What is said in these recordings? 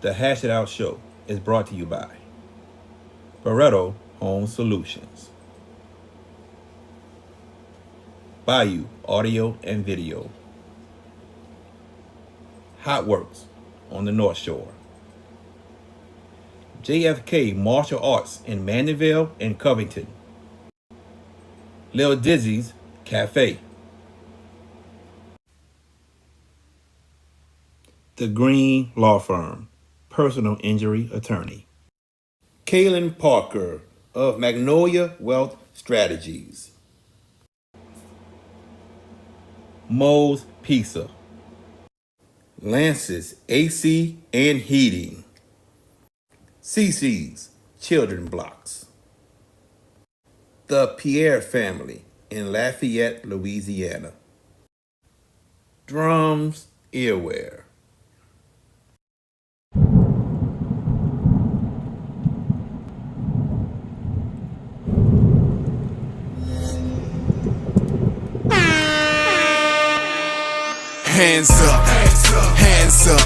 The Hash It Out Show is brought to you by Barreto Home Solutions, Bayou Audio and Video, Hot Works on the North Shore, JFK Martial Arts in Mandeville and Covington, Lil Dizzy's Cafe, The Green Law Firm, personal injury attorney, Kaylin Parker of Magnolia Wealth Strategies, Moe's Pizza, Lance's AC and Heating, CC's Children Blocks, The Pierre Family in Lafayette, Louisiana, Drums Earwear. Hands up, hands up.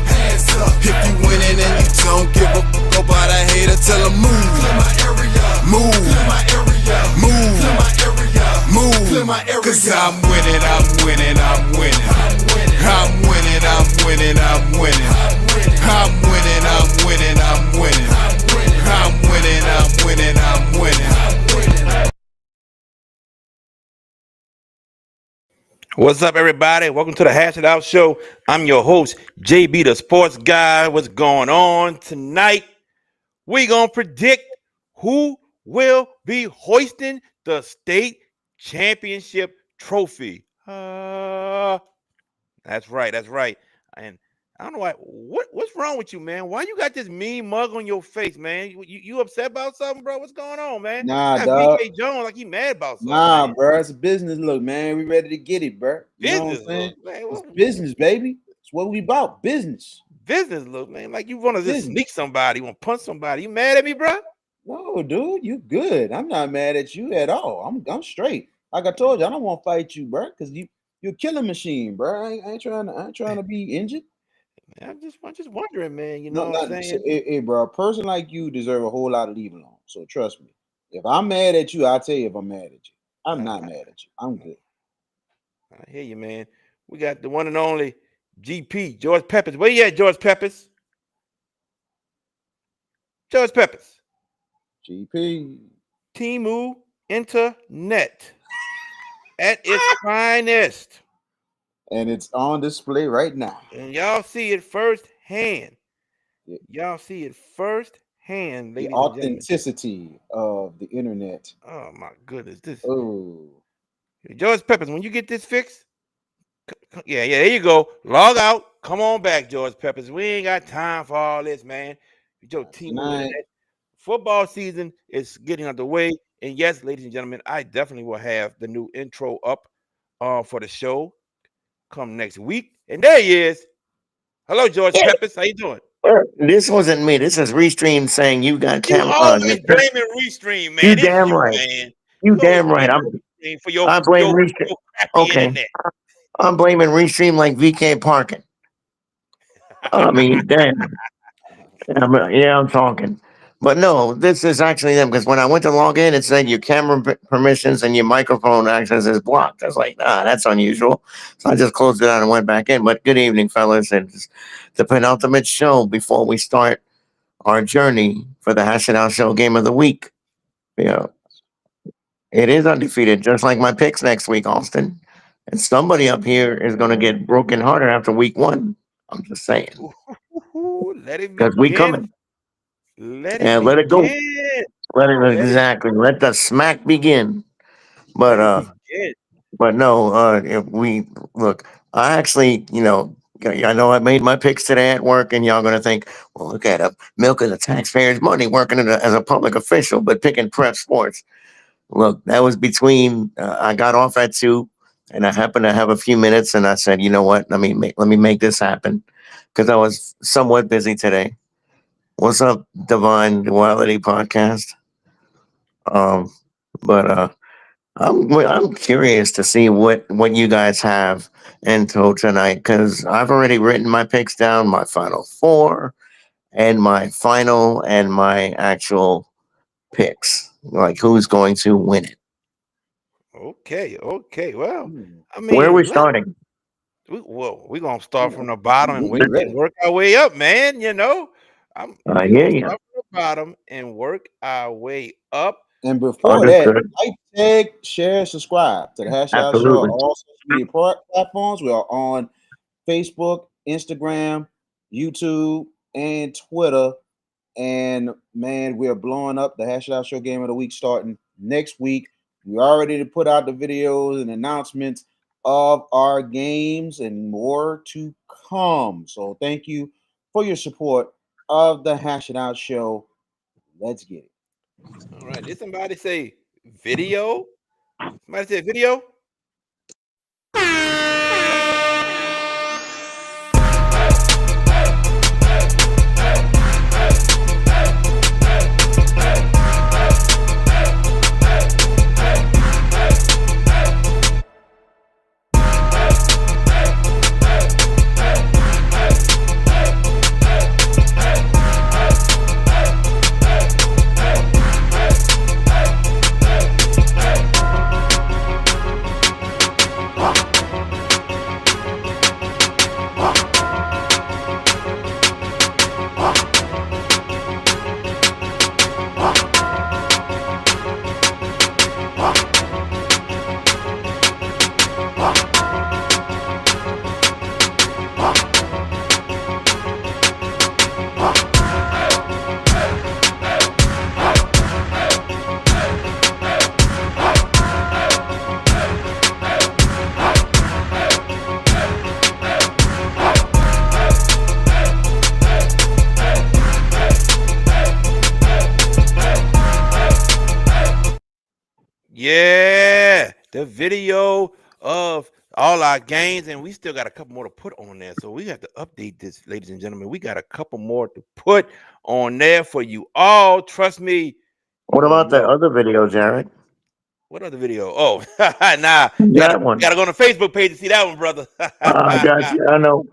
If you winning and you don't give a fuck about a hater, tell them move, move, move, move. Cause I'm winning, I'm winning, I'm winning. I'm winning, I'm winning, I'm winning. I'm winning, I'm winning, I'm winning. I'm winning, I'm winning, I'm winning. What's up, everybody? Welcome to the Hash It Out Show. I'm your host, JB the Sports Guy. What's going on tonight? We gonna predict who will be hoisting the state championship trophy. That's right, that's right. And I don't know what's wrong with you, man. Why you got this mean mug on your face, man? You upset about something, bro? What's going on, man? Nah, That dog. VK Jones like he mad about something. Nah, man. bro. It's a business look, man. We ready to get it, bro. You know what I'm saying? It's business, baby. It's what we about. Business. Business look, man. Like you want to just sneak somebody, want to punch somebody. You mad at me, bro? No, dude. You good. I'm not mad at you at all. I'm straight. Like I told you, I don't want to fight you, bro, because you're a killing machine, bro. I ain't trying to be injured. I'm just wondering, man. You know what I'm saying? Hey, bro, a person like you deserve a whole lot of leave alone. So trust me. If I'm mad at you, I'll tell you if I'm mad at you. I'm not mad at you. I'm good. I hear you, man. We got the one and only GP, George Peppers. Where you at, George Peppers? George Peppers. GP. Timu Internet at its finest. And it's on display right now. And y'all see it firsthand. Y'all see it firsthand, ladies the authenticity of the internet. Oh my goodness. George Peppers, when you get this fixed, yeah, there you go. Log out. Come on back, George Peppers. We ain't got time for all this, man. Your team football season is getting underway. And yes, ladies and gentlemen, I definitely will have the new intro up for the show come next week. And there he is. Hello, George Peppers. How you doing? This wasn't me. This is Restream saying you got camera. You always blaming Restream, man. You damn right. Man. You damn right. I blame Restream. Okay. Internet. I'm blaming Restream like VK parking. I mean, damn. I'm talking. But no, this is actually them because when I went to log in, it said your camera permissions and your microphone access is blocked. I was like, that's unusual. So I just closed it out and went back in. But good evening, fellas. It's the penultimate show before we start our journey for the Hash It Out Show Game of the Week. It is undefeated, just like my picks next week, Austin. And somebody up here is going to get broken hearted after week 1. I'm just saying. Let it because we coming. Let it go. Exactly. Let the smack begin. But no, if we look, I actually, I know I made my picks today at work, and y'all gonna think, well, look at him milking the taxpayers' money, working as a public official, but picking prep sports. Look, that was between. I got off at 2, and I happened to have a few minutes, and I said, you know what? Let me make this happen, because I was somewhat busy today. What's up, Divine Duality Podcast? But I'm curious to see what you guys have in tow tonight, because I've already written my picks down, my final 4, and my final and my actual picks, like who's going to win it. Okay. Well, I Where are we mean, starting? we're gonna start from the bottom and We ready. work our way up, man. I We're hear gonna you. start from the bottom and work our way up. And before that, Understood. like, tag, share, subscribe to the Hash Out Show on Absolutely. all social media platforms. We are on Facebook, Instagram, YouTube, and Twitter. And man, we are blowing up. The Hash Out Show Game of the Week starting next week. We already put out the videos and announcements of our games and more to come. So thank you for your support of the Hash It Out Show. Let's get it. All right. Did somebody say video? Somebody said video? Yeah, the video of all our games, and we still got a couple more to put on there. So we have to update this, ladies and gentlemen. We got a couple more to put on there for you all. Trust me, you're What gonna about the love. other video, Jared? What other video? Oh, nah, That you one. gotta go on the Facebook page to see that one, brother. I got you. I know,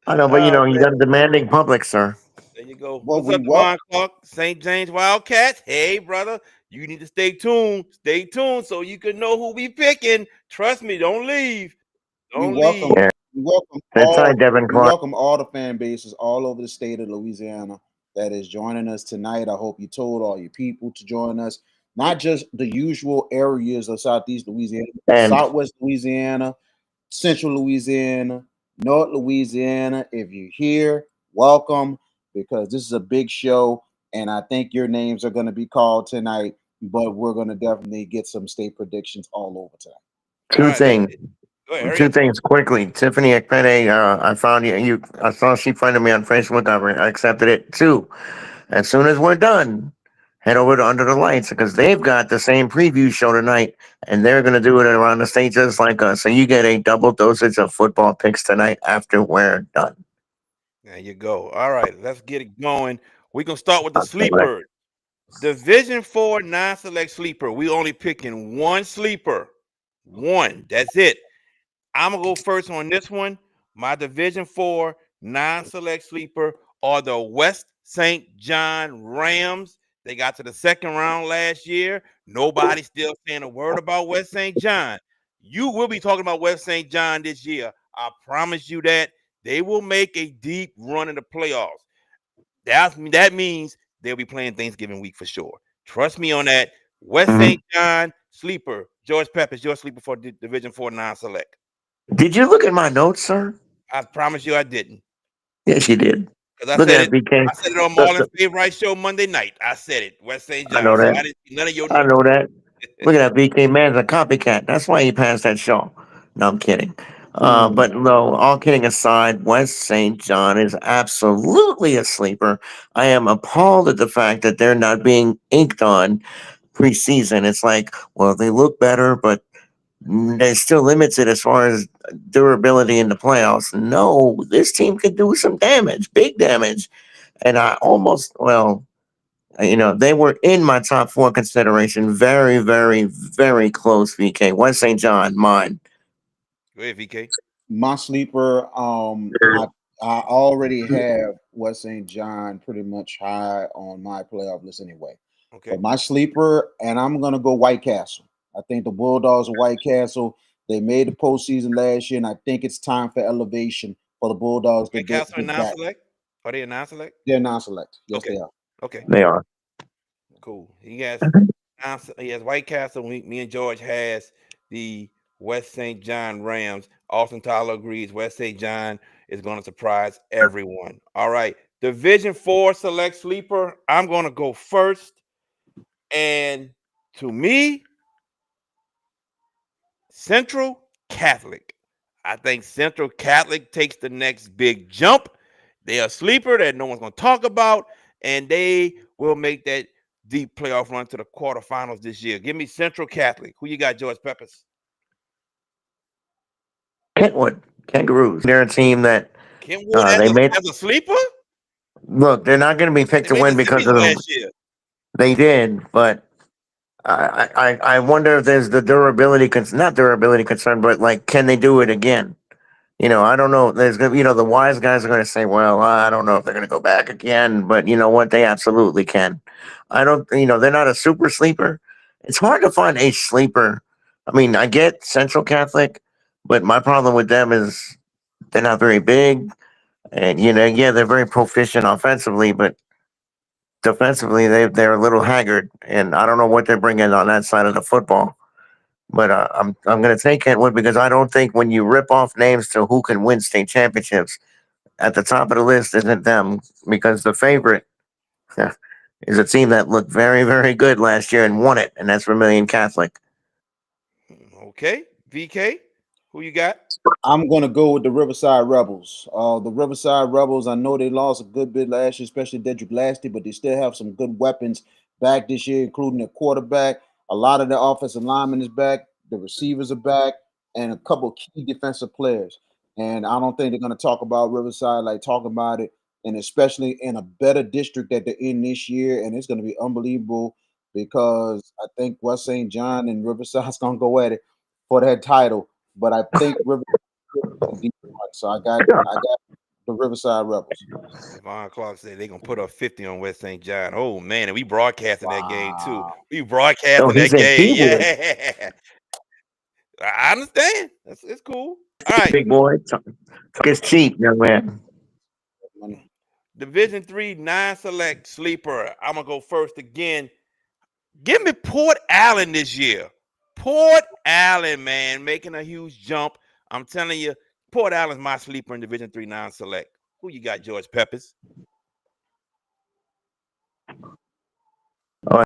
but Oh you man, got a demanding public, sir. there you go. Well, What's we up, welcome. Devon Clark, St. James Wildcats? Hey, brother, you need to stay tuned. Stay tuned so you can know who we picking. Trust me, don't leave. We Don't welcome. leave. Yeah. We welcome That's all. right, Devin We Clark. welcome all the fan bases all over the state of Louisiana that is joining us tonight. I hope you told all your people to join us. Not just the usual areas of Southeast Louisiana, And Southwest Louisiana, Central Louisiana, North Louisiana. If you're here, welcome, because this is a big show, and I think your names are going to be called tonight. But we're going to definitely get some state predictions all over tonight. All two right, let's things. go ahead. Hurry Two up. things quickly. Tiffany Ekpede, I found you. I saw she friended me on Facebook. I accepted it too. As soon as we're done, head over to Under the Lights because they've got the same preview show tonight, and they're going to do it around the state just like us. So you get a double dosage of football picks tonight after we're done. There you go. All right, let's get it going. We're gonna start with the Okay, right. sleeper. Division 4 non-select sleeper. We only picking one sleeper. One. That's it. I'm gonna go first on this one. My Division 4 non-select sleeper are the West St. John Rams. They got to the second round last year. Nobody's still saying a word about West St. John. You will be talking about West St. John this year. I promise you that. They will make a deep run in the playoffs. That means they'll be playing Thanksgiving week for sure. Trust me on that. West Mhm. St. John sleeper. George Peppers, your sleeper for Division 4 non-select. Did you look at my notes, sir? I promise you I didn't. Yes, you did. Because Look at it, BK. I said it on Look, Marlon's favorite show Monday night. I said it. West St. I know John. So that. I didn't see none of your I notes. know that. Look at that BK man's a copycat. That's why he passed that show. No, I'm kidding. But no, all kidding aside, West St. John is absolutely a sleeper. I am appalled at the fact that they're not being inked on preseason. It's like, well, they look better, but they're still limited as far as durability in the playoffs. No, this team could do some damage, big damage. And I almost, well, they were in my top four consideration. Very, very, very close, VK. West St. John, mine. Go ahead, VK. My sleeper, I already have West St. John pretty much high on my playoff list anyway. Okay. But my sleeper, and I'm gonna go White Castle. I think the Bulldogs of White Castle. They made the postseason last year, and I think it's time for elevation for the Bulldogs to White Castle and get back. non-select? Are they a non-select? They're non-select. Yes, Okay. they are. Okay. They are. Cool. He has White Castle. Me and George has the West St. John Rams. Austin Tyler agrees. West St. John is going to surprise everyone. All right. Division 4 select sleeper. I'm going to go first. And to me, Central Catholic. I think Central Catholic takes the next big jump. They're a sleeper that no one's going to talk about, and they will make that deep playoff run to the quarterfinals this year. Give me Central Catholic. Who you got, George Peppers? Kentwood Kangaroos. They're a team that Kenwood they made. as a sleeper? Look, they're not going to be picked They to made the win because semis of last year. they did, but I wonder if there's the durability not durability concern, but like, can they do it again? I don't know. There's gonna, the wise guys are gonna say, well, I don't know if they're gonna go back again, but you know what? They absolutely can. I don't, they're not a super sleeper. It's hard to find a sleeper. I mean, I get Central Catholic, but my problem with them is they're not very big, and yeah, they're very proficient offensively, but defensively they're a little haggard, and I don't know what they're bringing on that side of the football. But I'm going to take Kentwood because I don't think when you rip off names to who can win state championships, at the top of the list isn't them, because the favorite is a team that looked very, very good last year and won it, and that's Vermilion Catholic. Okay. VK, who you got? I'm gonna go with the Riverside Rebels. The Riverside Rebels. I know they lost a good bit last year, especially Dedrick Lasty, but they still have some good weapons back this year, including their quarterback. A lot of their offensive linemen is back. The receivers are back, and a couple of key defensive players. And I don't think they're gonna talk about Riverside like talking about it, and especially in a better district that they're in this year, and it's gonna be unbelievable because I think West St. John and Riverside's gonna go at it for that title. But I think Riverside so I got the Riverside Rebels. Von Clark said they're gonna put up 50 on West St. John. Oh man, and we broadcasting that game too. Wow. We So broadcasting he that said he game. would. Yeah. I understand. It's cool. All right. Big boy. Talk is cheap, young man. Money. Division 3 non-select sleeper. I'm gonna go first again. Give me Port Allen this year. Port Allen, man, making a huge jump. I'm telling you, Port Allen's my sleeper in Division 3 non-select. Who you got, George Peppers? Oh,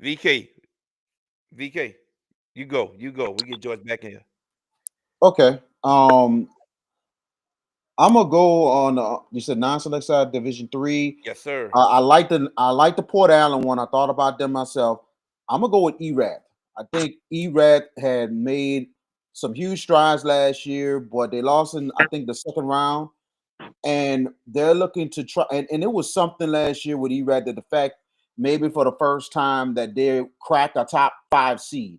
VK, VK, you go. We get George back in here. Okay. I'm gonna go on. You said non-select side, Division 3. Yes, sir. I like the Port Allen one. I thought about them myself. I'm gonna go with ERAD. I think ERAD had made some huge strides last year, but they lost in I think the second round, and they're looking to try. And it was something last year with ERAD that the fact maybe for the first time that they cracked a top 5 seed.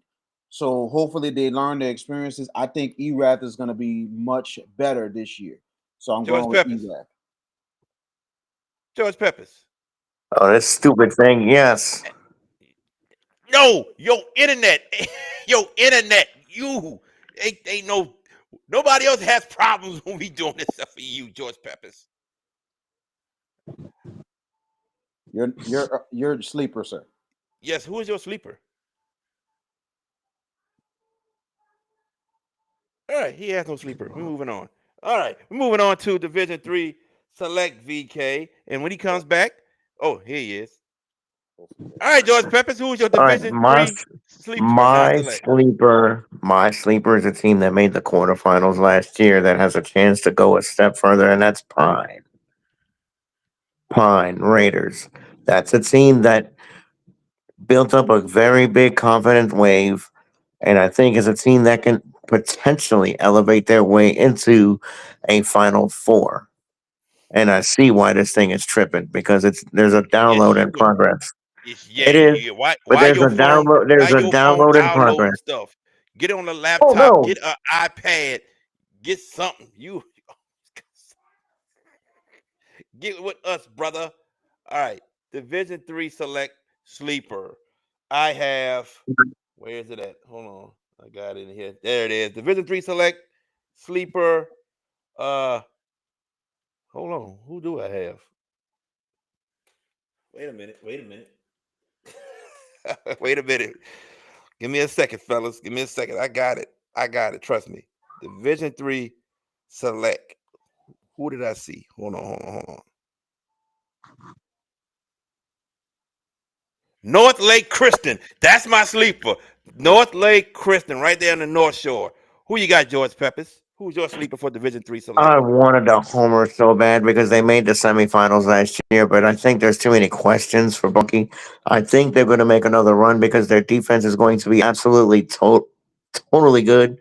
So hopefully they learn their experiences. I think ERAD is going to be much better this year. So I'm George going with Peppers. ERAD. George Peppers. oh, this stupid thing. Yes. Yo, internet. Yo, internet. You ain't nobody else has problems when we doing this stuff for you, George Peppers. You're a sleeper, sir. Yes, who is your sleeper? All right, he has no sleeper. We're moving on. All right, we're moving on to Division 3 select VK. And when he comes back, oh, here he is. All right, George Peppers, who is your All right, Division 3 sleeper, my non-select? sleeper is a team that made the quarterfinals last year that has a chance to go a step further, and that's Pine Raiders. That's a team that built up a very big confident wave, and I think is a team that can potentially elevate their way into a Final Four. And I see why this thing is tripping because there's a Yes, download you in do. progress. It's, It is, yeah. Why but why your phone there's a download in downloading progress. stuff? Get on the Oh laptop. no. Get an iPad. Get something. You get with us, brother. All right. Division 3 select sleeper. I have. Where is it at? Hold on. I got it in here. There it is. Division 3 select sleeper. Hold on. Who do I have? Wait a minute. Wait a minute. Wait a minute. Give me a second, fellas. Give me a second. I got it. I got it. Trust me. Division 3 select. Who did I see? Hold on, hold on, hold on. North Lake Christian. That's my sleeper. North Lake Christian, right there on the North Shore. Who you got, George Peppers? Who's your sleeper for Division 3 select? I wanted to homer so bad because they made the semifinals last year, but I think there's too many questions for Bucky. I think they're going to make another run because their defense is going to be absolutely totally good.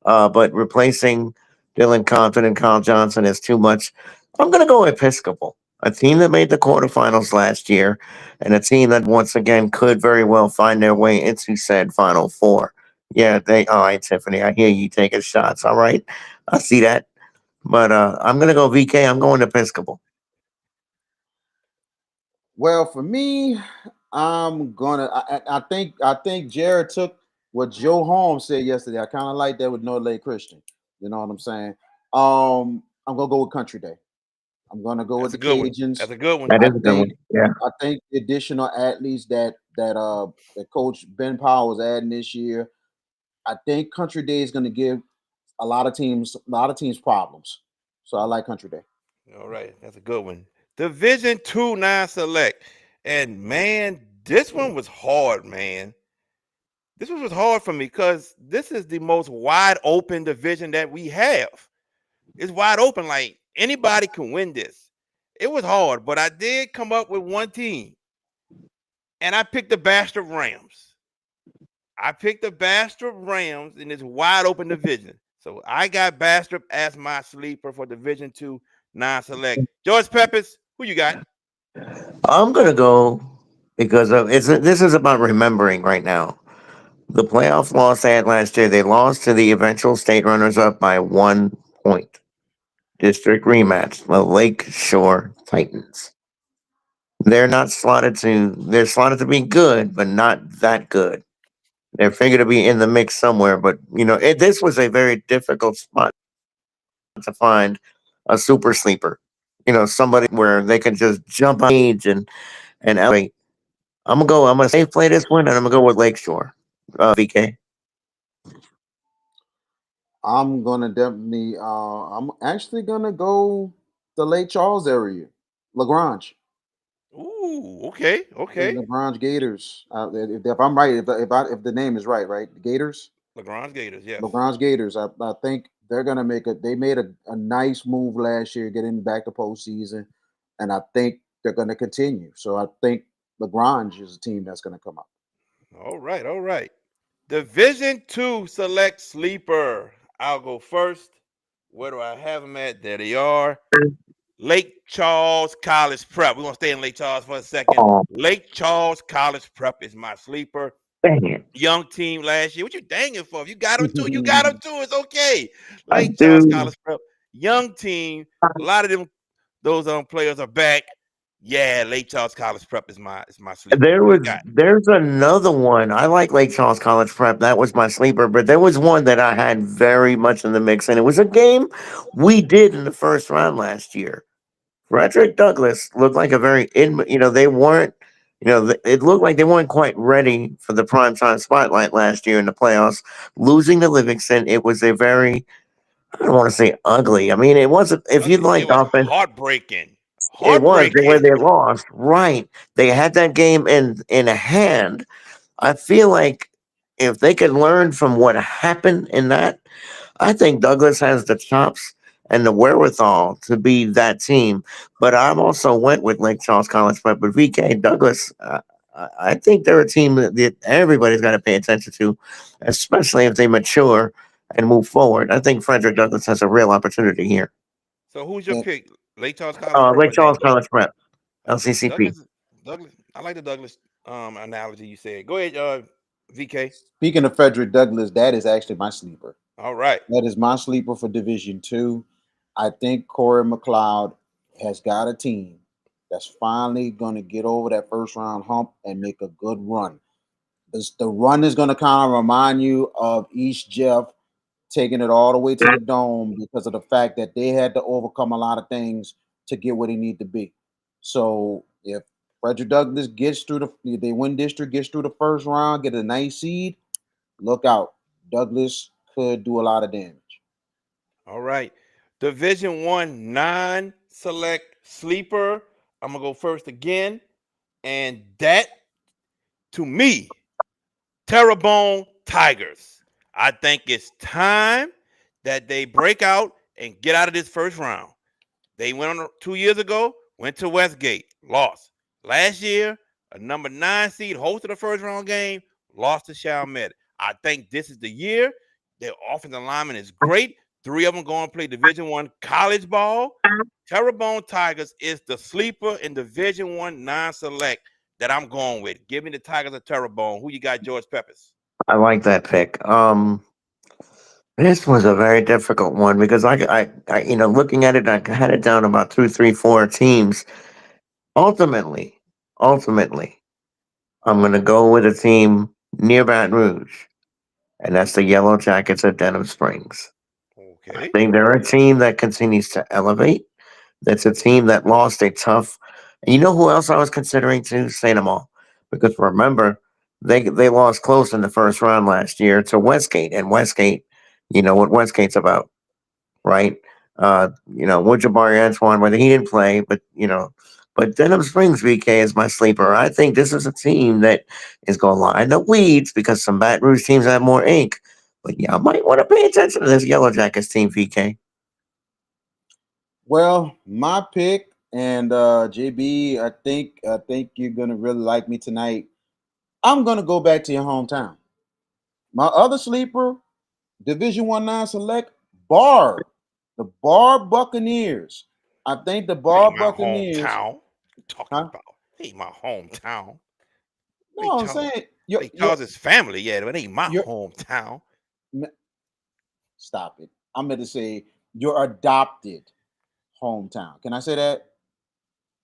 But replacing Dylan Compton and Kyle Johnson is too much. I'm going to go Episcopal, a team that made the quarterfinals last year, and a team that once again could very well find their way into said Final Four. Yeah, they. All right, Tiffany. I hear you taking shots. All right, I see that. But I'm gonna go VK. I'm going Episcopal. Well, for me, I'm gonna. I think Jared took what Joe Holmes said yesterday. I kind of like that with North Lake Christian. You know what I'm saying? I'm gonna go with Country Day. I'm gonna go with That's a the good one. Cajuns. That's a good one. That I is a good think one. Yeah. I think the additional athletes that Coach Ben Powell is adding this year. I think Country Day is gonna give a lot of teams problems. So I like Country Day. All right. That's a good one. Division 2 non-select. And man, this one was hard, man. This one was hard for me because this is the most wide open division that we have. It's wide open. Like anybody can win this. It was hard, but I did come up with one team. And I picked the Bastrop Rams. I picked the Bastrop Rams in this wide open division. So I got Bastrop as my sleeper for Division 2 non-select. George Peppers, who you got? I'm gonna go because of it's. This is about remembering right now. The playoff loss they had last year. They lost to the eventual state runners-up by 1 point. District rematch. The Lake Shore Titans. They're not slotted to. They're slotted to be good, but not that good. They're figured to be in the mix somewhere. But this was a very difficult spot to find a super sleeper. Somebody where they can just jump on age and elevate. I'm gonna go. I'm gonna safe play this one, and I'm gonna go with Lakeshore. VK. I'm gonna definitely. I'm actually gonna go the Lake Charles area, Lagrange, Ooh, okay, the okay. Lagrange Gators. If I'm right, if the name is right, the Gators, LaGrange Gators, yes. Lagrange Gators. I think they're gonna make a. They made a nice move last year, getting back to postseason, and I think they're gonna continue. So I think Lagrange is a team that's gonna come up. All right, all right. Division 2 select sleeper. I'll go first. Where do I have them at? There they are. Lake Charles College Prep. We're gonna stay in Lake Charles for a second. Oh, Lake Charles College Prep is my sleeper. dang it! Young team last year. What you danging for? If you got them too, you got them too. It's okay. I Lake Charles do. College Prep. Young team. A lot of them, those players are back. Yeah, Lake Charles College Prep is my sleeper. Who you got? There's another one. I like Lake Charles College Prep. That was my sleeper, but there was one that I had very much in the mix, and it was a game we did in the first round last year. Frederick Douglass looked like a very they weren't it looked like they weren't quite ready for the primetime spotlight last year in the playoffs. Losing to Livingston, it was a very I don't want to say ugly. I mean, it wasn't if you Ugly. It liked was offense. heartbreaking. It was the way Heartbreaking. they lost. Right. They had that game in a hand. I feel like if they could learn from what happened in that, I think Douglas has the chops and the wherewithal to be that team. But I'm also went with Lake Charles College Prep. But VK Douglas, I think they're a team that everybody's got to pay attention to, especially if they mature and move forward. I think Frederick Douglass has a real opportunity here. So who's your And pick? Lake Charles College Prep Lake or Charles Douglas? College Prep, Okay. LCCP. Douglas. I like the Douglas analogy you said. Go ahead, VK. Speaking of Frederick Douglass, that is actually my sleeper. All right. That is my sleeper for Division Two. I think Corey McLeod has got a team that's finally going to get over that first round hump and make a good run. The run is going to kind of remind you of East Jeff taking it all the way to the dome because of the fact that they had to overcome a lot of things to get where they need to be. So if Frederick Douglass gets through they win district, gets through the first round, get a nice seed, look out. Douglas could do a lot of damage. All right. Division One non-select sleeper. I'm gonna go first again, and that to me, Terrebonne Tigers. I think it's time that they break out and get out of this first round. They went on 2 years ago, went to Westgate, lost. Last year, a number 9 seed hosted a first round game, lost to Chalmette. I think this is the year. Their offensive lineman is great. 3 of them going to play Division One college ball. Terrebonne Tigers is the sleeper in Division One non-select that I'm going with. Give me the Tigers of Terrebonne. Who you got, George Peppers? I like that pick. This was a very difficult one because looking at it, I had it down about two, three, four teams. Ultimately, ultimately, I'm going to go with a team near Baton Rouge, and that's the Yellow Jackets of Denham Springs. I Okay. think they're a team that continues to elevate. That's a team that lost a tough. You know who else I was considering to say them all? Because remember, they lost close in the first round last year to Westgate, and Westgate, you know what Westgate's about, right? Woodjabari Antoine, whether he didn't play, but Denham Springs VK is my sleeper. I think this is a team that is going to lie in the weeds because some Baton Rouge teams have more ink. But yeah, I might want to pay attention to this Yellow Jackets team, VK. Well, my pick and JB, I think you're gonna really like me tonight. I'm gonna go back to your hometown. My other sleeper, Division One non-select, Barb, the Barb Buccaneers. I think the That ain't Barb my Buccaneers, hometown. What you talking huh? about? That ain't my hometown. They No, I'm Charles, saying your they your Charles his family, yeah, but it ain't my your. hometown. Stop it. I'm going to say your adopted hometown. Can I say that?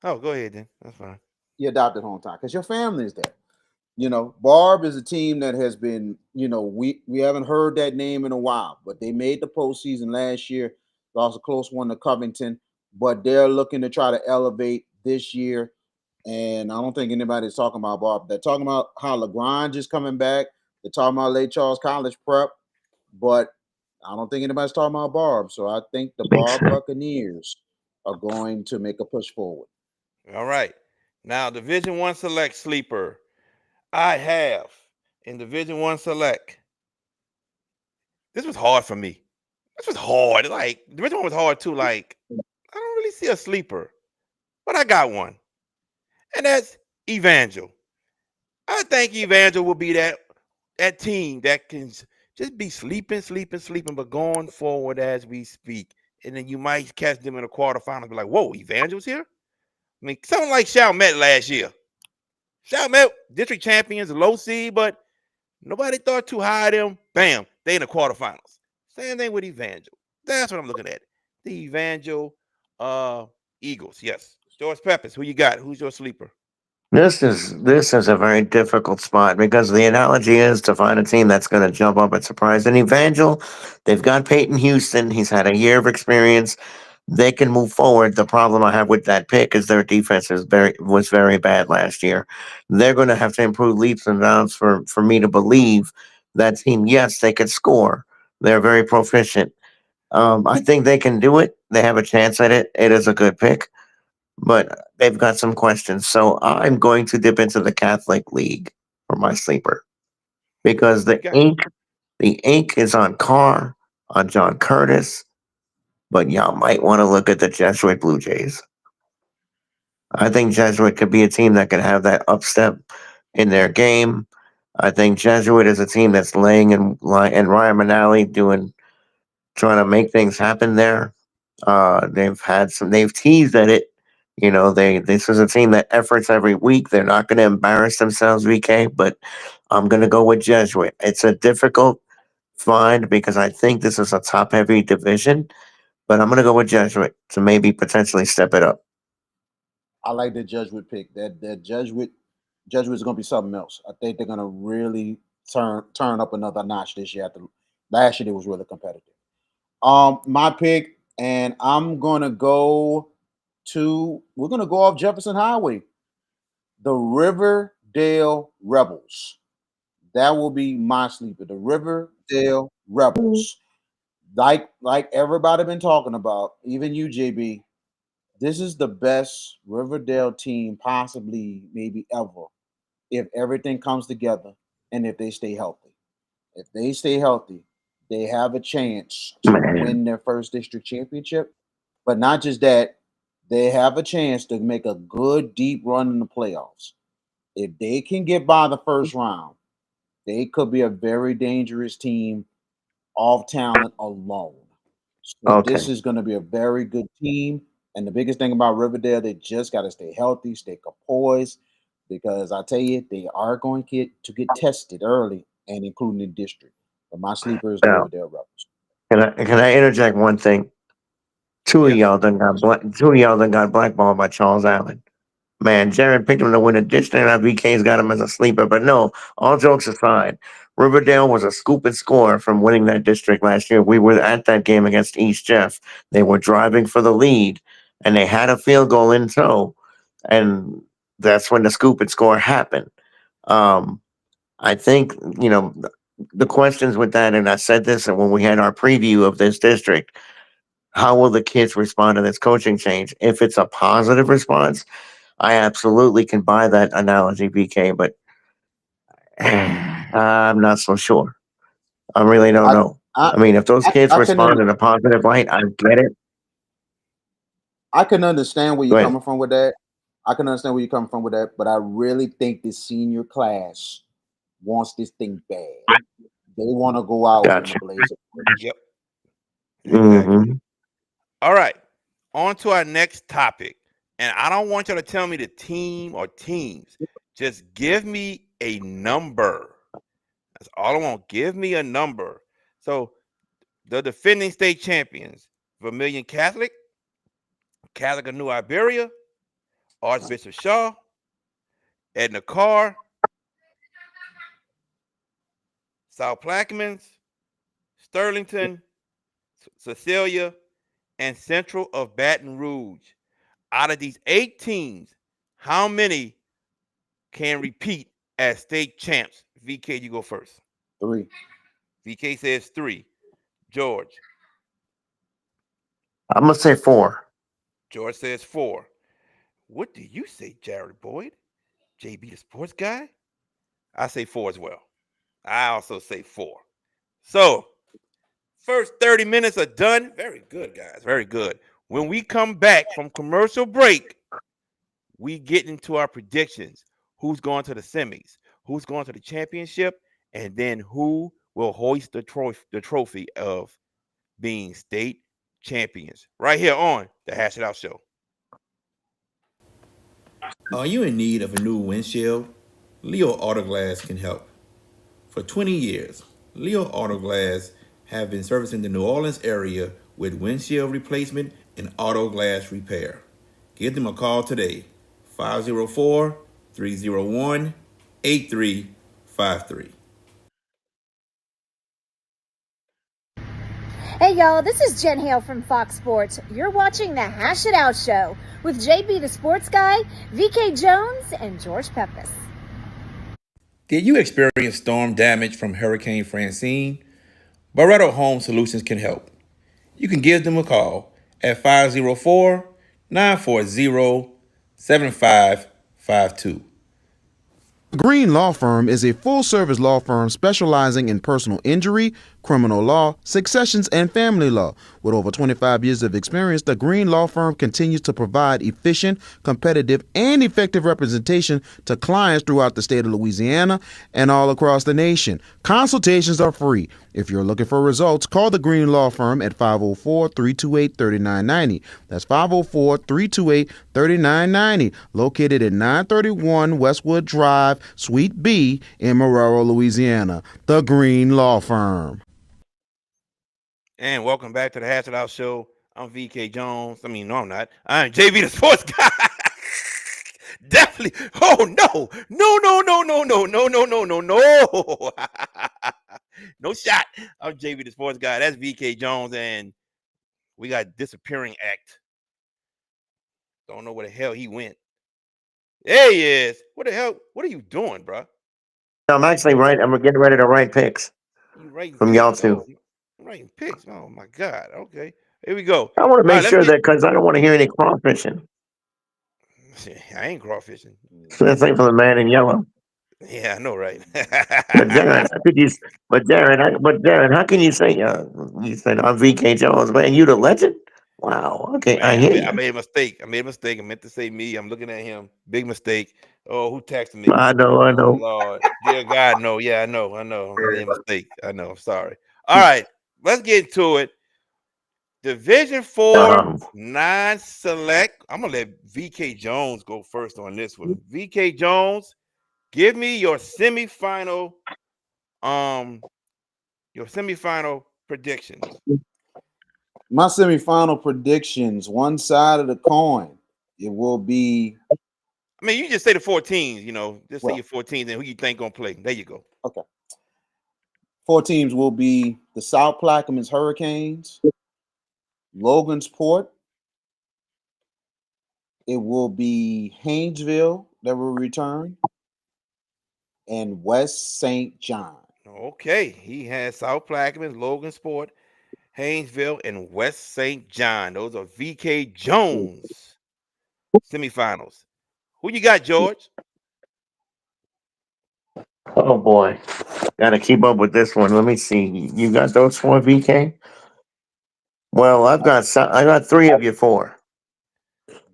Oh, go ahead then. That's fine. Your adopted hometown because your family is there. Barb is a team that has been, we haven't heard that name in a while, but they made the postseason last year, lost a close one to Covington, but they're looking to try to elevate this year. And I don't think anybody's talking about Barb. They're talking about how LaGrange is coming back. They're talking about Lake Charles College Prep, but I don't think anybody's talking about Barb. So I think the Makes Barb sense. Buccaneers are going to make a push forward. All right. Now, Division One select sleeper. I have in Division One select. This was hard for me. This was hard. Like Division One was hard too. Like I don't really see a sleeper, but I got one, and that's Evangel. I think Evangel will be that team that can just be sleeping, but going forward as we speak. And then you might catch them in the quarterfinals, be like, whoa, Evangel's here? I mean, something like Chalmette last year. Chalmette, district champions, low seed, but nobody thought too high of them. Bam, they in the quarterfinals. Same thing with Evangel. That's what I'm looking at. The Evangel Eagles, yes. George Peppers, who you got? Who's your sleeper? This is a very difficult spot because the analogy is to find a team that's going to jump up and surprise. And Evangel, they've got Peyton Houston. He's had a year of experience. They can move forward. The problem I have with that pick is their defense was very bad last year. They're going to have to improve leaps and bounds for me to believe that team. Yes, they could score. They're very proficient. I think they can do it. They have a chance at it. It is a good pick, but they've got some questions. So I'm going to dip into the Catholic League for my sleeper because Who you got? the ink is on Carr, on John Curtis, but y'all might want to look at the Jesuit Blue Jays. I think Jesuit could be a team that could have that upstep in their game. I think Jesuit is a team that's laying in line, and Ryan Manali trying to make things happen there. They've teased at it This is a team that efforts every week. They're not going to embarrass themselves, VK, but I'm going to go with Jesuit. It's a difficult find because I think this is a top heavy division, but I'm going to go with Jesuit to maybe potentially step it up. I like the Jesuit pick. That Jesuit is going to be something else. I think they're going to really turn up another notch this year. Last year it was really competitive. My pick, and we're gonna go off Jefferson Highway, the Riverdale Rebels. That will be my sleeper. The Riverdale Rebels. Like everybody been talking about, even you, JB. This is the best Riverdale team possibly, maybe ever, if everything comes together and if they stay healthy. If they stay healthy, they have a chance to win their first district championship. But not just that, they have a chance to make a good deep run in the playoffs. If they can get by the first round, they could be a very dangerous team off talent alone. So this is going to be a very good team. And the biggest thing about Riverdale, they just got to stay healthy, stay poised, because I tell you, they are going to get tested early and including the district. But my sleeper is the Riverdale Rebels. Can I interject one thing? Two of y'all done got blackballed by Charles Allen. Man, Jared picked him to win a district, and VK's got him as a sleeper. But no, all jokes aside, Riverdale was a scoop and score from winning that district last year. We were at that game against East Jeff. They were driving for the lead, and they had a field goal in tow, and that's when the scoop and score happened. I think, the questions with that, and I said this when we had our preview of this district, how will the kids respond to this coaching change? If it's a positive response, I absolutely can buy that analogy, BK, but I'm not so sure. I really don't know. I mean, if those kids respond in a positive light, I get it. I can understand where you're coming from with that. But I really think the senior class wants this thing bad. They want to go out in the blaze. Yep. Exactly. All right. On to our next topic. And I don't want you to tell me the team or teams. Just give me a number. That's all I want. Give me a number. So the defending state champions, Vermilion Catholic of New Iberia, Archbishop Shaw, Edna Carr, South Plaquemines, Sterlington, Cecilia, and Central of Baton Rouge. Out of these 8 teams, how many can repeat as state champs? VK, you go first. 3. VK says 3. George. I'm going to say 4. George says 4. What do you say, Jared Boyd? JB the sports guy? I say 4 as well. I also say 4. So, first 30 minutes are done. Very good, guys. Very good. When we come back from commercial break, we get into our predictions. Who's going to the semis? Who's going to the championship? And then who will hoist the trophy of being state champions? Right here on the Hash It Out Show. Are you in need of a new windshield? Leo Autoglass can help. For 20 years, Leo Autoglass have been servicing the New Orleans area with windshield replacement and auto glass repair. Give them a call today, 504-301-8353. Hey y'all, this is Jen Hale from Fox Sports. You're watching the Hash It Out Show with JB the Sports Guy, VK Jones, and George Pepis. Did you experience storm damage from Hurricane Francine? Barretto Home Solutions can help. You can give them a call at 504-940-7552. Green Law Firm is a full-service law firm specializing in personal injury, criminal law, successions, and family law. With over 25 years of experience, the Green Law Firm continues to provide efficient, competitive, and effective representation to clients throughout the state of Louisiana and all across the nation. Consultations are free. If you're looking for results, call the Green Law Firm at 504-328-3990. That's 504-328-3990, located at 931 Westwood Drive, Suite B in Marrero, Louisiana. The Green Law Firm. And welcome back to the Hash It Out Show. I'm VK Jones. I mean, no, I'm not. I'm JB the Sports Guy. Definitely. Oh no. No. No shot. I'm JB the Sports Guy. That's VK Jones, and we got Disappearing Act. Don't know where the hell he went. There he is. What the hell? What are you doing, bro? I'm actually I'm getting ready to write picks from y'all too. Writing picks. Oh my God. Okay. Here we go. I want to make sure that because I don't want to hear any crawfishing. I ain't crawfishing. That's like for the man in yellow. Yeah, I know, right? But Darren, how can you say you said I'm VK Jones, man? You the legend? Wow. Okay, Man, I hear you. I made a mistake. I meant to say me. I'm looking at him. Big mistake. Oh, who texted me? I know. Oh, Lord. Dear God, no. Yeah, I know. I made a mistake. I know. I'm sorry. All right, let's get into it. Division 4 non-select. I'm gonna let VK Jones go first on this one. VK Jones, give me your semifinal predictions. My semifinal predictions, one side of the coin, it will be. I mean, you just say the 14s, just say your 14s and who you think gonna play. There you go. Okay. 4 teams will be the South Plaquemines Hurricanes, Logansport. It will be Haynesville that will return, and West St. John. Okay, he has South Plaquemines, Logansport, Haynesville, and West St. John. Those are VK Jones semifinals. Who you got, George? Oh boy, gotta keep up with this one. Let me see. You got those 4, VK? Well, I got 3 of your 4.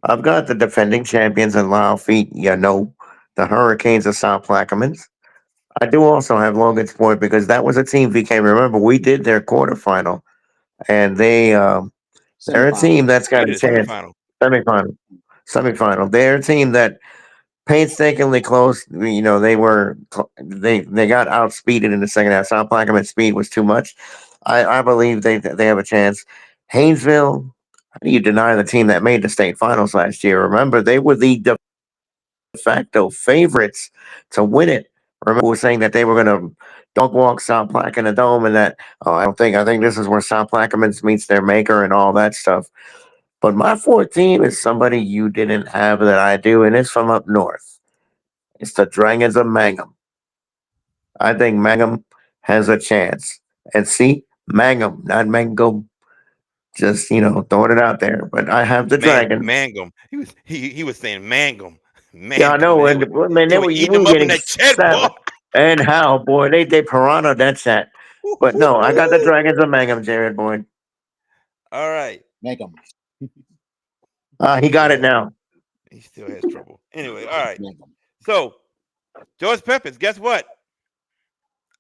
I've got the defending champions in Lyle Feet. The Hurricanes of South Plaquemines. I do also have Logansport because that was a team, VK. Remember, we did their quarterfinal, and they're a team that's got a chance. Semifinal. They're a team that painstakingly close. They got outspeeded in the second half. South Plaquemines' speed was too much. I believe they have a chance. Haynesville. How do you deny the team that made the state finals last year? Remember, they were the de facto favorites to win it. Remember, we were saying that they were going to dog walk South Plaque in the dome, and that I think this is where South Plaquemines meets their maker and all that stuff. But my 4th team is somebody you didn't have that I do, and it's from up north. It's the Dragons of Mangum. I think Mangum has a chance. And see, Mangum, not Mango. Just throwing it out there. But I have the Dragons. Mangum. He was saying Mangum. Yeah, I know. And they were getting savage. And how, boy, they piranha that chat. But no, I got the Dragons of Mangum, Jared Boyd. All right. Mangum. He got it now. He still has trouble. Anyway, all right. So, George Peppers, guess what?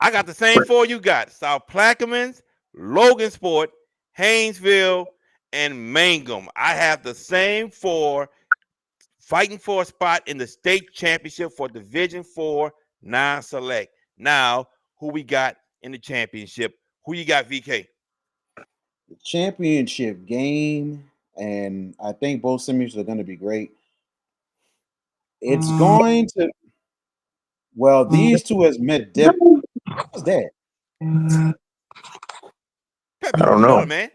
I got the same 4 you got. South Plaquemines, Logansport, Haynesville, and Mangum. I have the same 4 fighting for a spot in the state championship for Division 4 non-select. Now, who we got in the championship? Who you got, VK? The championship game, and I think both semis are going to be great. It's going to. Well, these two has met dip. What's that? Peppy, I don't know, doing, man.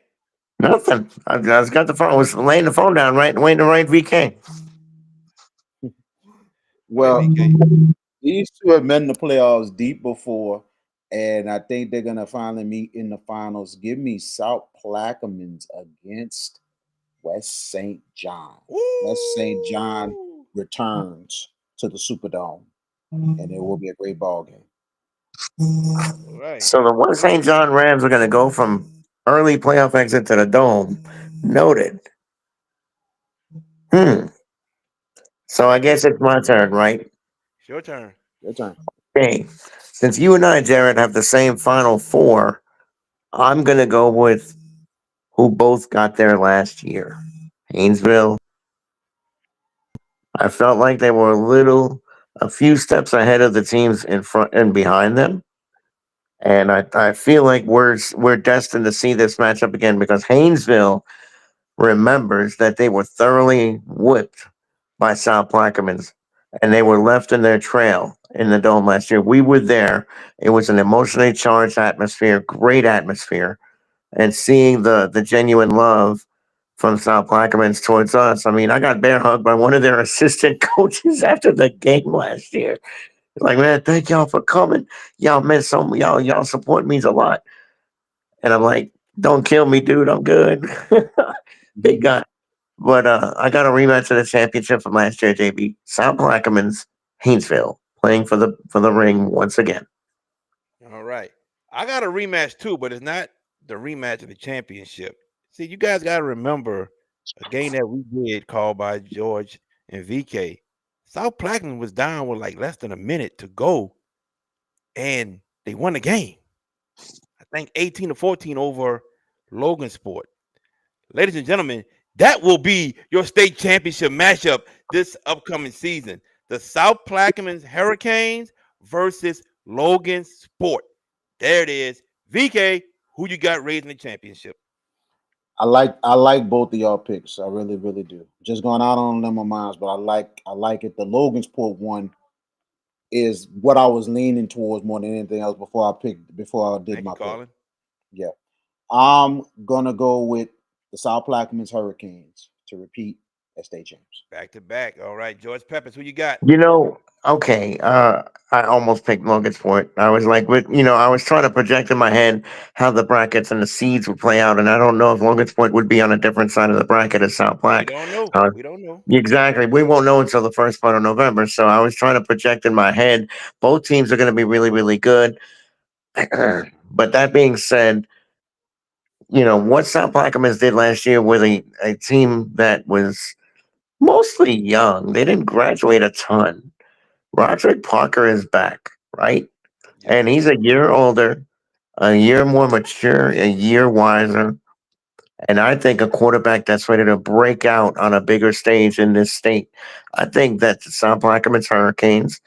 Nothing. I just got the phone. I was laying the phone down, waiting to write VK. Well, these two have met in the playoffs deep before, and I think they're gonna finally meet in the finals. Give me South Plaquemines against West St. John. West St. John returns to the Superdome, and it will be a great ball game. All right. So the West St. John Rams are going to go from early playoff exit to the dome. Noted. Hmm. So I guess it's my turn, right? It's your turn. Your turn. Okay. Since you and I, Jared, have the same Final Four, I'm going to go with who both got there last year. Haynesville. I felt like they were a few steps ahead of the teams in front and behind them. And I feel like we're destined to see this matchup again because Haynesville remembers that they were thoroughly whipped by South Plaquemines and they were left in their trail in the dome last year. We were there. It was an emotionally charged atmosphere, great atmosphere, and seeing the genuine love from South Plaquemines towards us. I mean, I got bear hugged by one of their assistant coaches after the game last year. Like, man, thank y'all for coming. Y'all meant so y'all support means a lot. And I'm like, don't kill me, dude. I'm good. Big Mhm. guy. But I got a rematch of the championship from last year, JB. South Plaquemines, Haynesville, playing for the ring once again. All right. I got a rematch too, but it's not the rematch of the championship. See, you guys got to remember a game that we did called by George and VK. South Plaquemine was down with like less than a minute to go, and they won the game. I think 18-14 over Logan Sport. Ladies and gentlemen, that will be your state championship matchup this upcoming season. The South Plaquemines Hurricanes versus Logan Sport. There it is. VK, who you got raising the championship? I like both of y'all picks. I really, really do. Just going out on them of mine, but I like it. The Logansport one is what I was leaning towards more than anything else before I did Thank you, my pick. Colin. Yeah. I'm gonna go with the South Plaquemines Hurricanes to repeat as state champs. Back to back. All right, George Peppers, who you got? You know, okay, I almost picked Logansport. I was like, I was trying to project in my head how the brackets and the seeds would play out, and I don't know if Logansport would be on a different side of the bracket as South We Plaque. don't know. Uh, We don't know. exactly. We won't know until the first part of November. So I was trying to project in my head. Both teams are going to be really, really good. But that being said, what South Plaquemines did last year with a team that was mostly young. They didn't graduate a ton. Roderick Parker is back, right? Yes, And he he's is. a year older, a year more mature, a year wiser. And I think a quarterback that's ready to break out on a bigger stage in this state. I think that the South Plaquemines Hurricanes,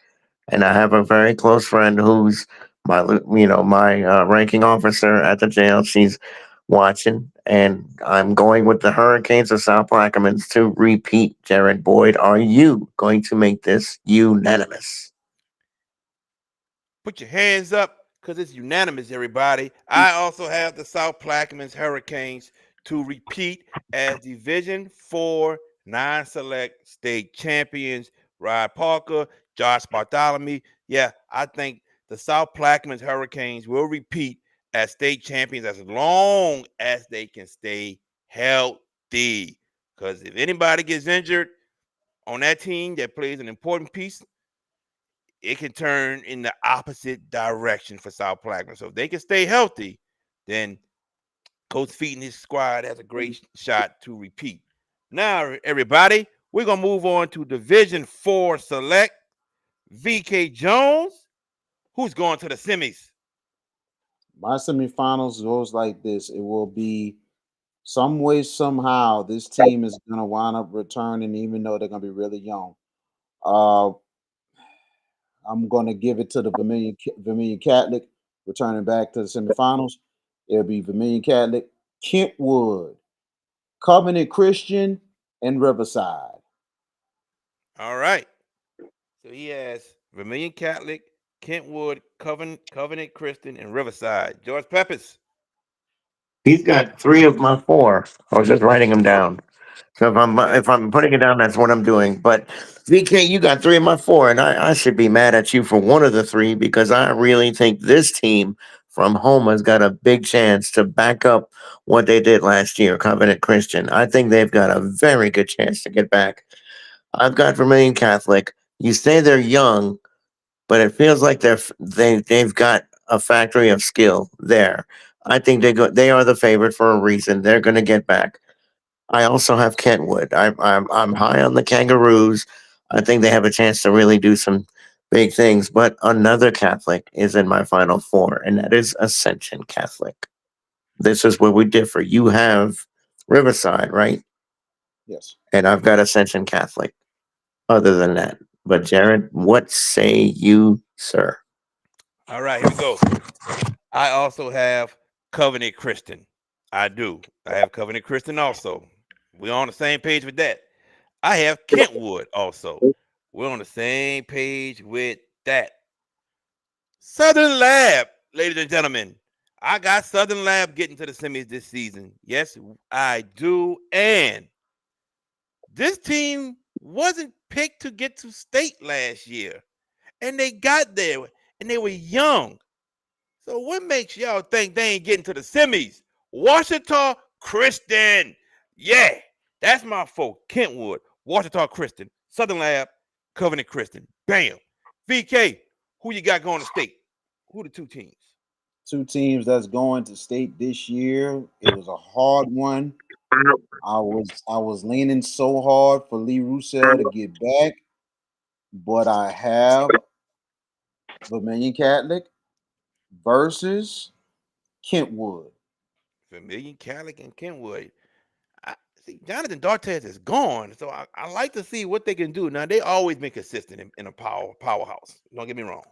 and I have a very close friend who's my ranking officer at the jail. She's watching, and I'm going with the Hurricanes of South Plaquemines to repeat. Jared Boyd, are you going to make this unanimous? Put your hands up because it's unanimous, everybody. I also have the South Plaquemines Hurricanes to repeat as Division 4 non-select state champions. Rod Parker, Josh Bartholomew. Yeah, I think the South Plaquemines Hurricanes will repeat as state champions as long as they can stay healthy. Because if anybody gets injured on that team that plays an important piece, it can turn in the opposite direction for South Plaquemine. So if they can stay healthy, then Coach Feet and his squad has a great shot to repeat. Now, everybody, we're gonna move on to Division 4 Select. VK Jones, who's going to the semis? My semifinals goes like this. It will be some way, somehow, this team is gonna wind up returning, even though they're gonna be really young. Uh, I'm gonna give it to the Vermilion Catholic, returning back to the semifinals. It'll be Vermilion Catholic, Kentwood, Covenant Christian, and Riverside. All right. So he has Vermilion Catholic, Kentwood, Covenant Christian, and Riverside. George Peppers. He's got three of my four. I was just writing them down. So Okay. if I'm putting it down, that's what I'm doing. But VK, you got three of my four, and I should be mad at you for one of the three because I really think this team from Homa's got a big chance to back up what they did last year, Covenant Christian. I think they've got a very good chance to get back. I've got Vermilion Catholic. You say they're young, but it feels like they've got a factory of skill there. I think they are the favorite for a reason. They're going to get back. I also have Kentwood. I'm high on the Kangaroos. I think they have a chance to really do some big things. But another Catholic is in my final four, and that is Ascension Catholic. This is where we differ. You have Riverside, right? Yes. And I've got Ascension Catholic. Other than that, but Jared, what say you, sir? All right, here we go. I also have Covenant Christian. I do. I have Covenant Christian also. We're on the same page with that. I have Kentwood also. We're on the same page with that. Southern Lab, ladies and gentlemen. I got Southern Lab getting to the semis this season. Yes, I do. And this team wasn't picked to get to state last year. And they got there and they were young. So what makes y'all think they ain't getting to the semis? Washita Christian. Yeah, that's my folk. Kentwood, Washita Christian, Southern Lab, Covenant Christian. Bam. VK, who you got going to state? Who the two teams? Two teams that's going to state this year. It was a hard one. I was leaning so hard for Lee Roussel to get back, but I have Vermilion Catholic versus Kentwood. Vermilion Catholic and Kentwood. See, Jonathan Dartez is gone, so I like to see what they can do. Now they always been consistent in a powerhouse. Don't get me wrong.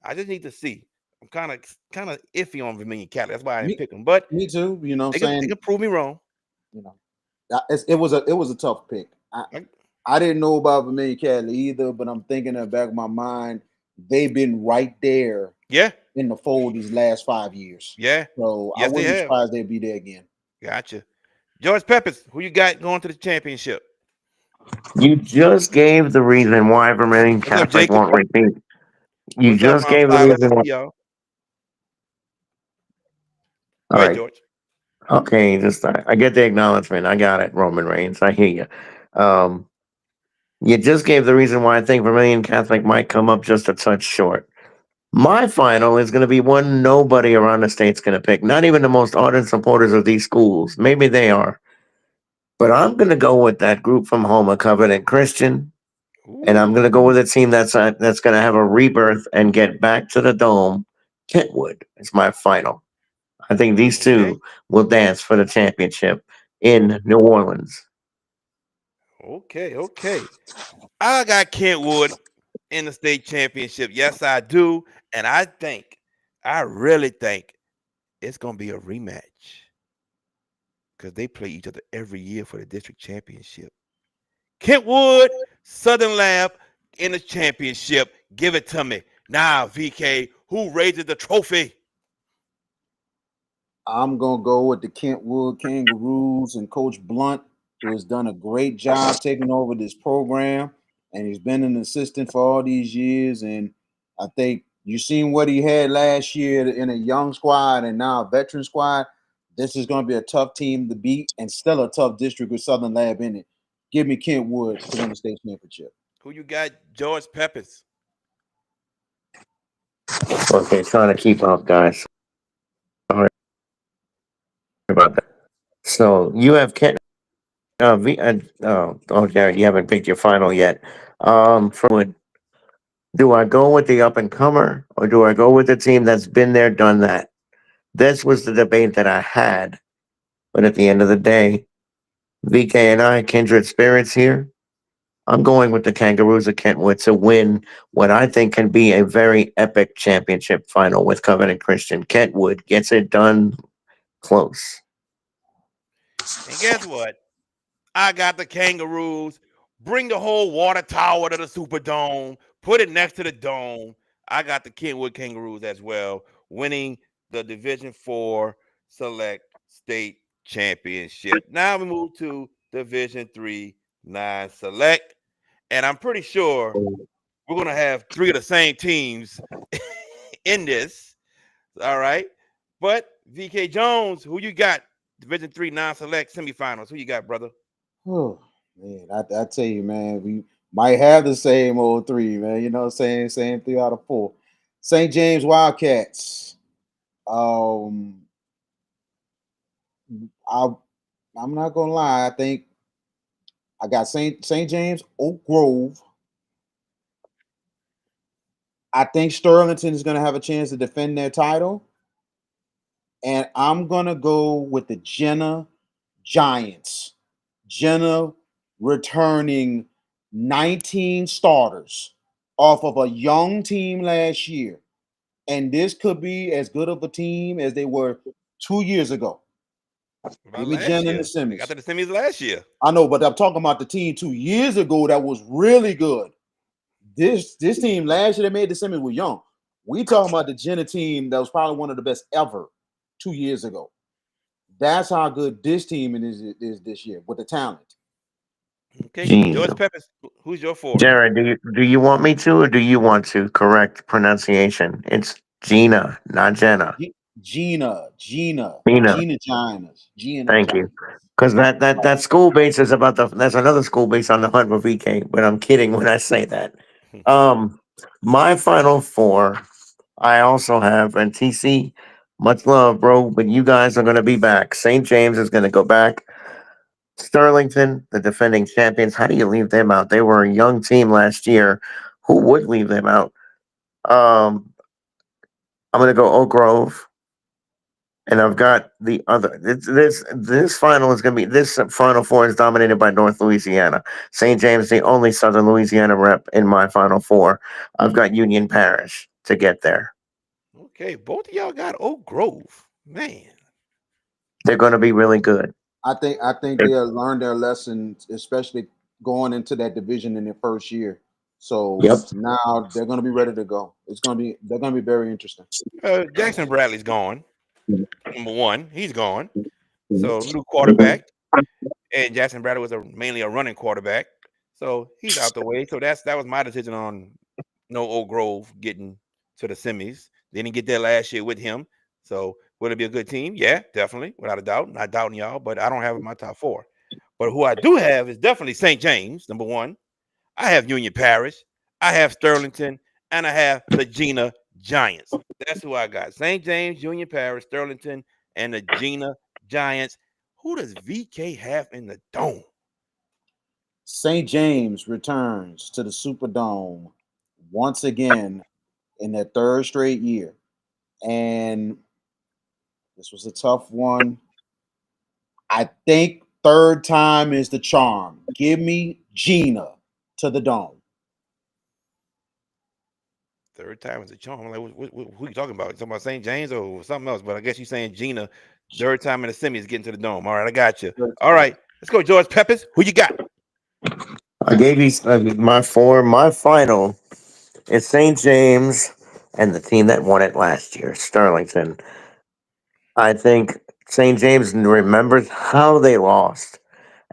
I just need to see. I'm kind of iffy on Vermilion Catholic. That's why I didn't pick them. But Me too. You know, they saying can prove me wrong. you know, it was a tough pick. I didn't know about Vermilion Catholic either, but I'm thinking in the back of my mind, they've been right there. Yeah. In the fold these last 5 years. Yeah. So yes, I wouldn't be surprised they'd be there again. Gotcha. George Peppers, who you got going to the championship? You just gave the reason why Vermilion Catholic won't repeat. You just gave the reason why. Go All ahead, right. George. Okay, I get the acknowledgement. I got it, Roman Reigns. I hear you. You just gave the reason why I think Vermilion Catholic might come up just a touch short. My final is going to be one nobody around the state's going to pick. Not even the most ardent supporters of these schools. Maybe they are. But I'm going to go with that group from Homer, Covenant Christian. Ooh. And I'm going to go with a team that's going to have a rebirth and get back to the dome. Kentwood is my final. I think these two will dance for the championship in New Orleans. Okay. I got Kentwood in the state championship. Yes, I do. And I really think it's going to be a rematch because they play each other every year for the district championship. Kentwood, Southern Lab in the championship. Give it to me. Now, VK, who raises the trophy? I'm going to go with the Kentwood Kangaroos and Coach Blunt, who has done a great job taking over this program. And he's been an assistant for all these years. And I think you've seen what he had last year in a young squad and now a veteran squad. This is going to be a tough team to beat and still a tough district with Southern Lab in it. Give me Kentwood to win the state championship. Who you got? George Peppers. Okay, trying to keep up, guys. Sorry about that. So you have Kent. Jared, you haven't picked your final yet. Do I go with the up and comer or do I go with the team that's been there, done that? This was the debate that I had, but at the end of the day, VK and I, kindred spirits here. I'm going with the Kangaroos of Kentwood to win what I think can be a very epic championship final with Covenant Christian. Kentwood gets it done close. And guess what? I got the Kangaroos. Bring the whole water tower to the Superdome. Put it next to the dome. I got the Kentwood Kangaroos as well, winning the Division 4 Select State Championship. Now we move to Division 3 9 Select. And I'm pretty sure we're going to have three of the same teams in this. All right. But VK Jones, who you got? Division 3 non-select semifinals. Who you got, brother? Oh man, I tell you, man, Might have the same old three, man. You know what I'm saying? Same 3 out of 4. St. James Wildcats. Um, I I'm not gonna lie. I think I got St. James, Oak Grove. I think Sterlington is gonna have a chance to defend their title, and I'm gonna go with the Jenna Giants. Jenna returning 19 starters off of a young team last year. And this could be as good of a team as they were 2 years ago. About Give me last Jen in the year. They got semis. to the semis last year. I know, but I'm talking about the team 2 years ago that was really good. This team last year that made the semis were young. We talking about the Jenna team that was probably one of the best ever 2 years ago. That's how good this team is this year with the talent. Okay, Gina. George Peppers, who's your four? Jared, do you want me to or do you want to correct pronunciation? It's Gina, not Jenna. Gina. Gina Giants, Gina Thank you. Giants. Because that school base is about the that's another school base on the hunt for VK, but I'm kidding when I say that. Um my final four, I also have and TC, much love, bro, but you guys are gonna be back. St. James is gonna go back. Sterlington, the defending champions. How do you leave them out? They were a young team last year. Who would leave them out? Um, I'm gonna go Oak Grove, and I've got the other. This final is gonna be this final four is dominated by North Louisiana. St. James, the only Southern Louisiana rep in my final four. I've got Union Parish to get there. Okay, both of y'all got Oak Grove. Man. They're gonna be really good. I think they'll learn their lessons, especially going into that division in their first year. So Yep. now they're gonna be ready to go. They're gonna be very interesting. Jackson Bradley's gone. Number one, he's gone. So new quarterback. And Jackson Bradley was mainly a running quarterback. So he's out the way. So that was my decision on no Oak Grove getting to the semis. They didn't get there last year with him. So will it be a good team? Yeah, definitely, without a doubt. Not doubting y'all, but I don't have it in my top four. But who I do have is definitely St. James, number one. I have Union Parish, I have Sterlington, and I have the Gina Giants. That's who I got. St. James, Union Parish, Sterlington, and the Gina Giants. Who does VK have in the dome? St. James returns to the Superdome once again in their third straight year. And this was a tough one. I think third time is the charm. Give me Gina to the dome. Third time is a charm. I'm like, who are you talking about? You talking about St. James or something else? But I guess you're saying Gina, third time in the semis getting to the dome. All right, I got you. All right, let's go, George Peppers. Who you got? I gave you my four. My final is St. James and the team that won it last year, Sterlington. I think St. James remembers how they lost,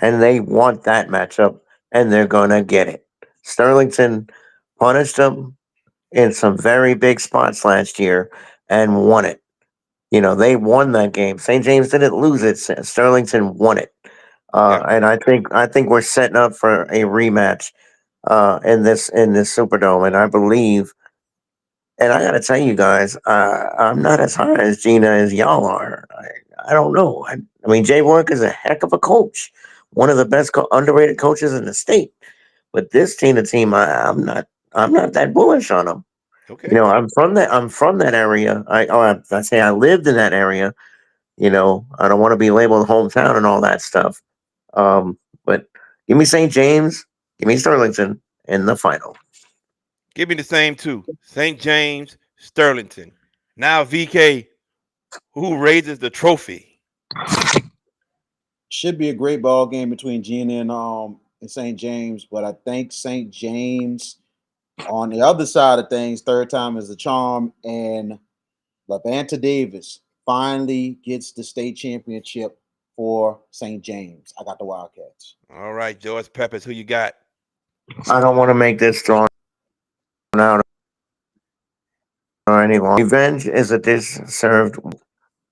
and they want that matchup, and they're gonna get it. Sterlington punished them in some very big spots last year and won it. They won that game. St. James didn't lose it. Sterlington won it, Yeah. and I think we're setting up for a rematch in this Superdome, and I believe. And I got to tell you guys, I'm not as high as Gina as y'all are. I don't know. I mean, Jay Work is a heck of a coach, one of the best underrated coaches in the state. But this team, I'm not that bullish on them. Okay. I'm from that area. I say I lived in that area. I don't want to be labeled hometown and all that stuff. But give me St. James, give me Sterlington in the final. Give me the same two. St. James, Sterlington. Now VK, who raises the trophy? Should be a great ball game between Gina and St. James, but I think St. James on the other side of things, third time is the charm, and Lavanta Davis finally gets the state championship for St. James. I got the Wildcats. All right, George Peppers, who you got? I don't want to make this drawn out or any longer. Revenge is a dish served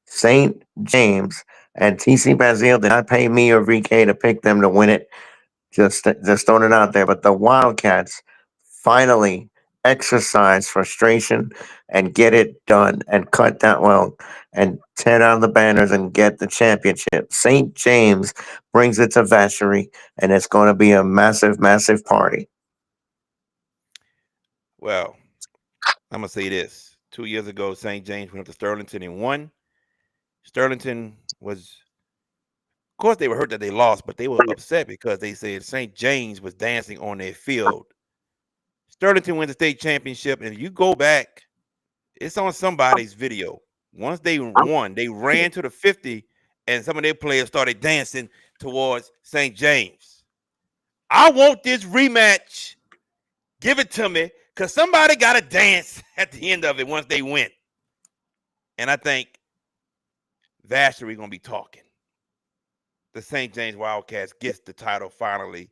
St. James and TC Bazile did not pay me or VK to pick them to win it. Just throwing it out there. But the Wildcats finally exercise frustration and get it done and cut that and tear down the banners and get the championship. St. James brings it to Vacherie, and it's going to be a massive, massive party. Well, I'm gonna say this: 2 years ago, St. James went up to Sterlington and won. Sterlington was, of course, they were hurt that they lost, but they were upset because they said St. James was dancing on their field. Sterlington wins the state championship, and if you go back, it's on somebody's video. Once they won, they ran to the 50, and some of their players started dancing towards St. James. I want this rematch. Give it to me, because somebody got to dance at the end of it once they win. And I think Vacherie going to be talking. The St. James Wildcats gets the title finally.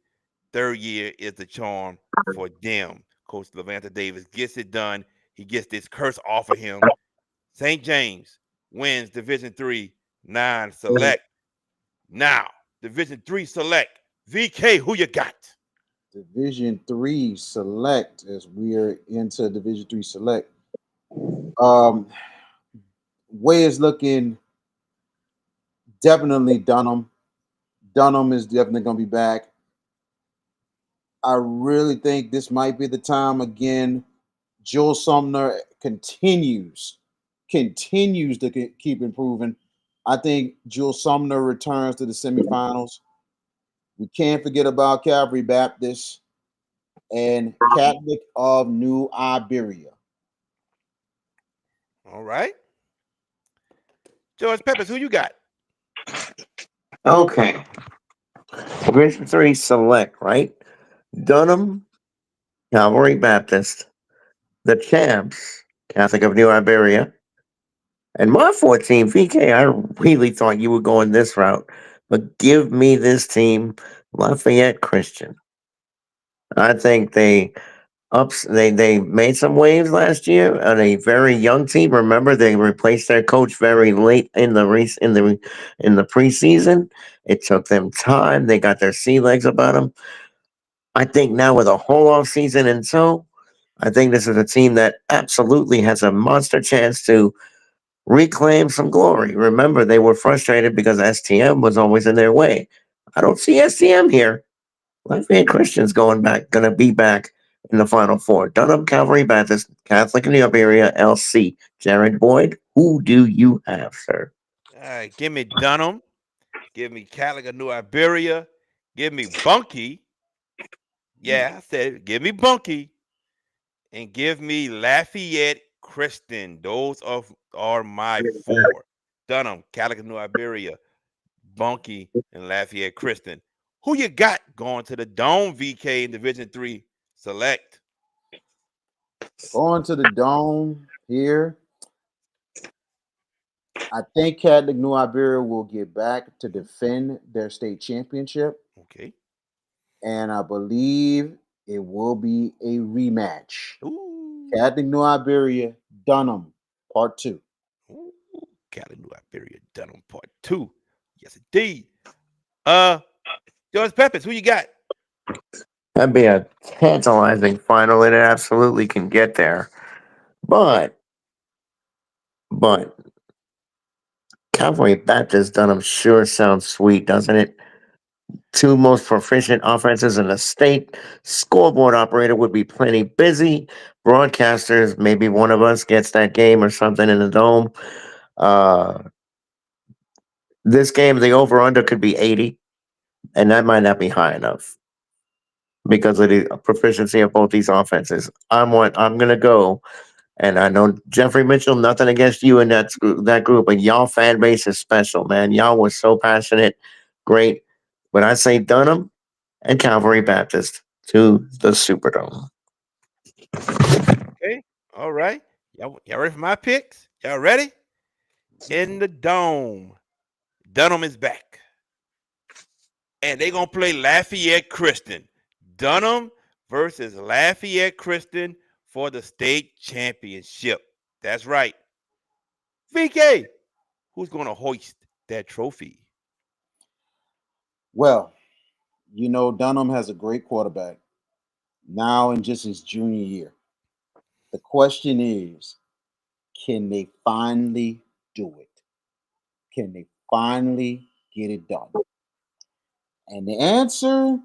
Third year is the charm for them. Coach Levanta Davis gets it done. He gets this curse off of him. St. James wins Division III non-select. Now, Division III select. VK, who you got? Division III select, as we're into Division III select. Way is looking definitely Dunham. Dunham is definitely going to be back. I really think this might be the time again. Joel Sumner continues to keep improving. I think Joel Sumner returns to the semifinals. We can't forget about Calvary Baptist and Catholic of New Iberia. All right. George Peppers, who you got? Okay. Division 3 select, right? Dunham, Calvary Baptist, the champs, Catholic of New Iberia, and my 14, VK. I really thought you were going this route, but give me this team, Lafayette Christian. I think they made some waves last year on a very young team. Remember, they replaced their coach very late in the race in the preseason. It took them time. They got their sea legs about them. I think now with a whole off season and so, I think this is a team that absolutely has a monster chance to reclaim some glory. Remember, they were frustrated because STM was always in their way. I don't see STM here. Lafayette Christian's gonna be back in the Final Four. Dunham, Calvary Baptist, Catholic in the Iberia, LC. Jared Boyd, who do you have, sir? All right, give me Dunham. Give me Catholic of New Iberia. Give me Bunky. Yeah, I said it. Give me Bunky. And give me Lafayette Christian. Those are my four. Dunham, Catholic of New Iberia, Bunky, and Lafayette Christian. Who you got going to the Dome, VK, in Division III select? Going to the Dome here. I think Catholic New Iberia will get back to defend their state championship. Okay. And I believe it will be a rematch. Ooh. Catholic New Iberia, Dunham, part 2. Ooh. Catholic New Iberia, Dunham, part 2. Yes, indeed. George Peppers, who you got? That'd be a tantalizing final. It absolutely can get there. But Calvary Baptist Dunham sure sounds sweet, doesn't it? Two most proficient offenses in the state. Scoreboard operator would be plenty busy. Broadcasters, maybe one of us gets that game or something in the dome. Uh, this game, the over under could be 80, and that might not be high enough because of the proficiency of both these offenses. I'm gonna go, and I know Jeffrey Mitchell. Nothing against you and that group, but y'all fan base is special, man. Y'all was so passionate, great. But I say Dunham and Calvary Baptist to the Superdome. Okay. All right. Y'all ready for my picks? Y'all ready? In the Dome, Dunham is back. And they're going to play Lafayette Christian. Dunham versus Lafayette Christian for the state championship. That's right. VK, who's going to hoist that trophy? Well, You know, Dunham has a great quarterback now in just his junior year. The question is, can they finally do it? Can they finally get it done? And the answer,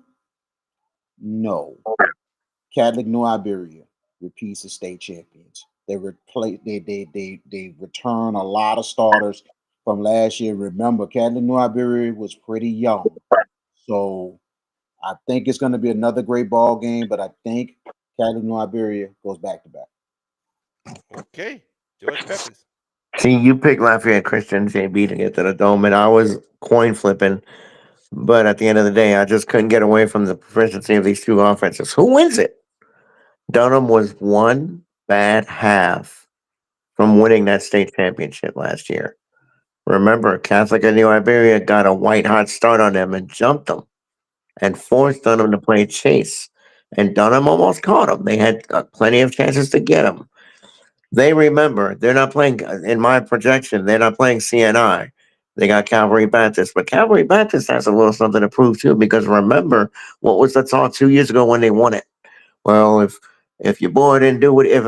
no. Catholic New Iberia repeats as state champions. They return a lot of starters from last year. Remember, Catholic New Iberia was pretty young, so I think it's going to be another great ball game. But I think Catholic New Iberia goes back to back. Okay, George Peppers. See, you picked Lafayette Christian JB to get to the dome, and I was coin flipping. But at the end of the day, I just couldn't get away from the proficiency of these two offenses. Who wins it? Dunham was one bad half from winning that state championship last year. Remember, Catholic of New Iberia got a white hot start on them and jumped them and forced Dunham to play chase. And Dunham almost caught him. They had plenty of chances to get him. They remember they're not playing in my projection. They're not playing CNI. They got Calvary Baptist, but Calvary Baptist has a little something to prove too. Because remember what was the talk 2 years ago when they won it? Well, if your boy didn't do it, if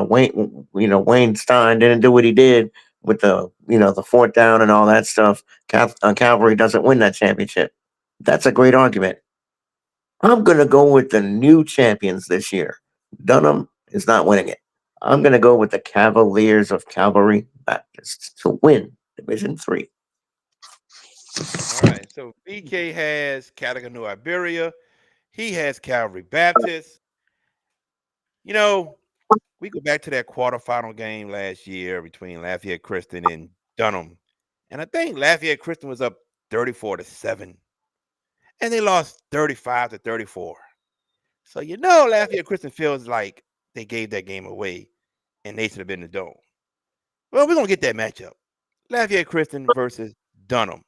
Wayne Stein didn't do what he did with the fourth down and all that stuff, Calvary doesn't win that championship. That's a great argument. I'm gonna go with the new champions this year. Dunham is not winning it. I'm going to go with the Cavaliers of Calvary Baptist to win Division 3. All right. So BK has Catholic of New Iberia. He has Calvary Baptist. You know, we go back to that quarterfinal game last year between Lafayette Christian and Dunham. And I think Lafayette Christian was up 34-7. And they lost 35-34. So Lafayette Christian feels like they gave that game away and they should have been in the dome. Well, we're gonna get that matchup. Lafayette Christian versus Dunham.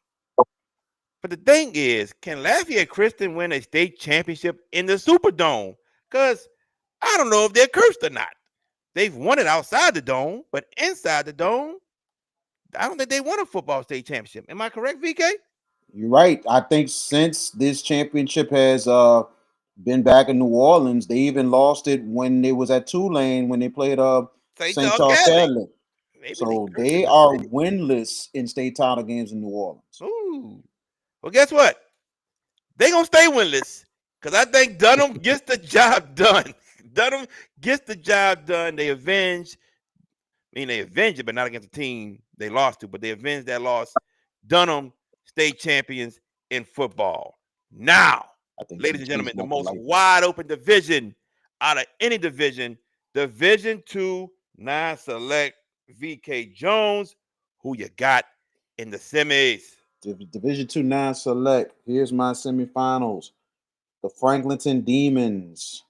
But the thing is, can Lafayette Christian win a state championship in the Superdome? Because I don't know if they're cursed or not. They've won it outside the dome, but inside the dome, I don't think they won a football state championship. Am I correct, VK? You're right. I think since this championship has been back in New Orleans, they even lost it when they was at Tulane when they played St. St. Charles Charles Catholic. Catholic. Maybe they So cursed in they the are city. winless in state title games in New Orleans. Ooh. Well, guess what? They're going to stay winless because I think Dunham gets the job done. Dunham gets the job done. They avenge it, but not against the team they lost to, but they avenged that loss. Dunham, state champions in football. Now, ladies and gentlemen, the most wide open division out of any division, Division 2 non-select. VK Jones, who you got in the semis? Division 2 non-select. Here's my semifinals. The Franklinton Demons.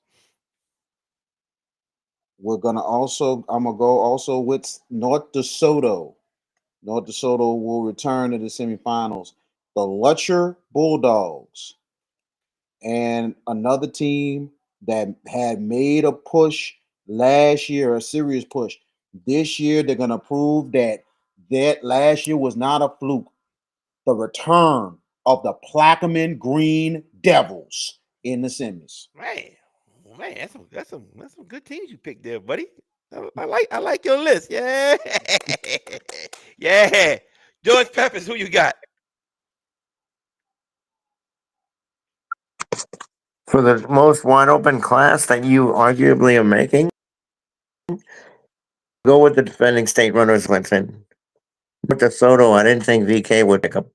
I'm gonna go also with North DeSoto. North DeSoto will return to the semifinals. The Lutcher Bulldogs and another team that had made a push last year, a serious push. This year, they're gonna prove that last year was not a fluke. The return of the Plaquemine Green Devils in the semis. Man, that's some good teams you picked there, buddy. I like your list. Yeah, yeah. George Peppers, who you got? For the most wide open class that you arguably are making, go with the defending state runners, Clemson. With the Soto, I didn't think VK would pick up,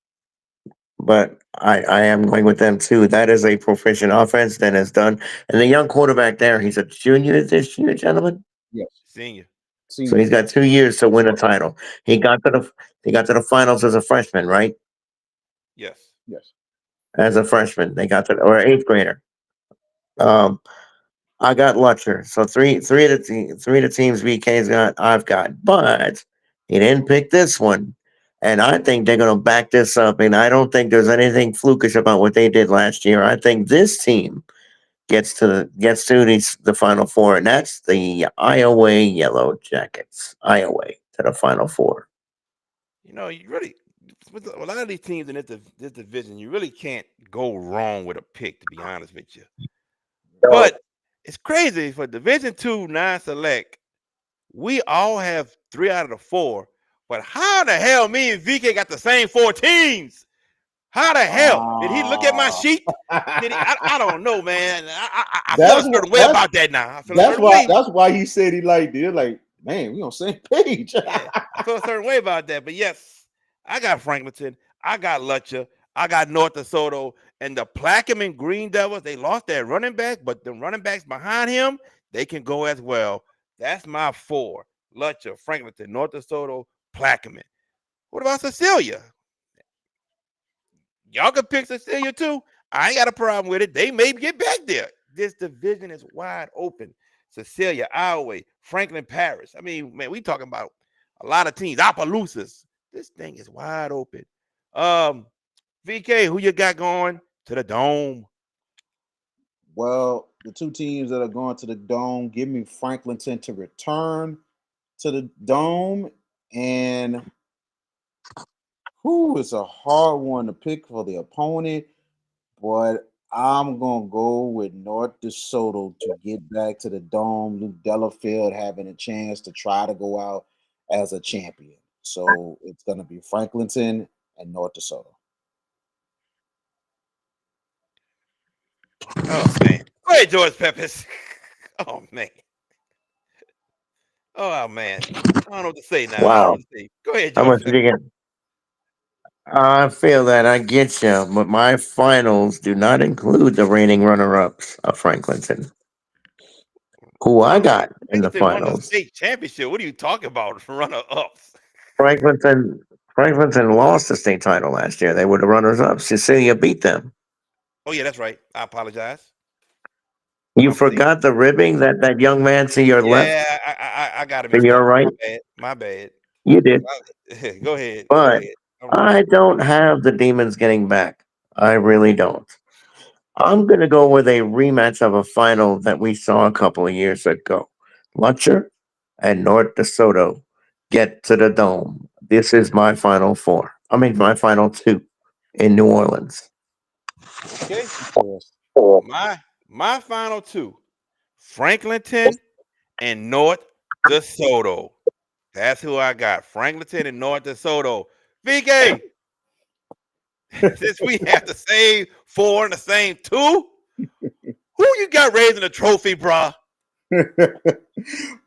but I am going with them too. That is a proficient offense that is done. And the young quarterback there, he's a junior this year, gentlemen. Yes. Senior. So he's got 2 years to win a title. He got to the finals as a freshman, right? Yes. Yes. As a freshman, or eighth grader. Um, I got Lutcher. So three of the teams VK's got, I've got, but he didn't pick this one. And I think they're gonna back this up. And I don't think there's anything flukish about what they did last year. I think this team gets to the final four, and that's the Iowa Yellow Jackets. Iowa to the final four. You really with a lot of these teams in this division, you really can't go wrong with a pick, to be honest with you. But it's crazy for Division II non-select. We all have 3 out of the 4. But how the hell me and VK got the same 4 teams? How the hell did he look at my sheet? Did he? I don't know, man. I feel a certain way about that now. I feel a certain way. That's why he said he liked it. Like, man, we on the same page. Yeah, I feel a certain way about that. But yes, I got Franklinton. I got Lutcher. I got North DeSoto. And the Plaquemine Green Devils, they lost their running back, but the running backs behind him, they can go as well. That's my 4. Lutcher, Franklinton, North DeSoto, Plaquemine. What about Cecilia? Y'all can pick Cecilia too. I ain't got a problem with it. They may get back there. This division is wide open. Cecilia, Iowa, Franklin Parish. I mean, man, we talking about a lot of teams. Opelousas. This thing is wide open. VK, who you got going to the Dome? Well, the 2 teams that are going to the Dome, give me Franklinton to return to the Dome. And it's a hard one to pick for the opponent, but I'm going to go with North DeSoto to get back to the Dome. Luke Delafield having a chance to try to go out as a champion. So it's going to be Franklinton and North DeSoto. Oh, man. Go ahead, George Peppers. Oh, man. Oh, man. I don't know what to say now. Wow. I don't know what to say. Go ahead, George Peppers. Again? I feel that I get you, but my finals do not include the reigning runner-ups of Franklinton, who I got in the Franklinton won the finals. state championship. What are you talking about? Runner-ups. Franklinton lost the state title last year. They were the runners-up. Cecilia beat them. Oh, yeah, that's right. I apologize. You forgot the ribbing that young man to your left? Yeah, I got it. To your right? My bad. You did. Go ahead. But I don't have the Demons getting back. I really don't. I'm going to go with a rematch of a final that we saw a couple of years ago. Lutcher and North DeSoto get to the Dome. This is my final 4. I mean, my final 2 in New Orleans. Okay. My final 2, Franklinton and North DeSoto. That's who I got. Franklinton and North DeSoto. VK, since we have the same 4 and the same 2, who you got raising the trophy, brah?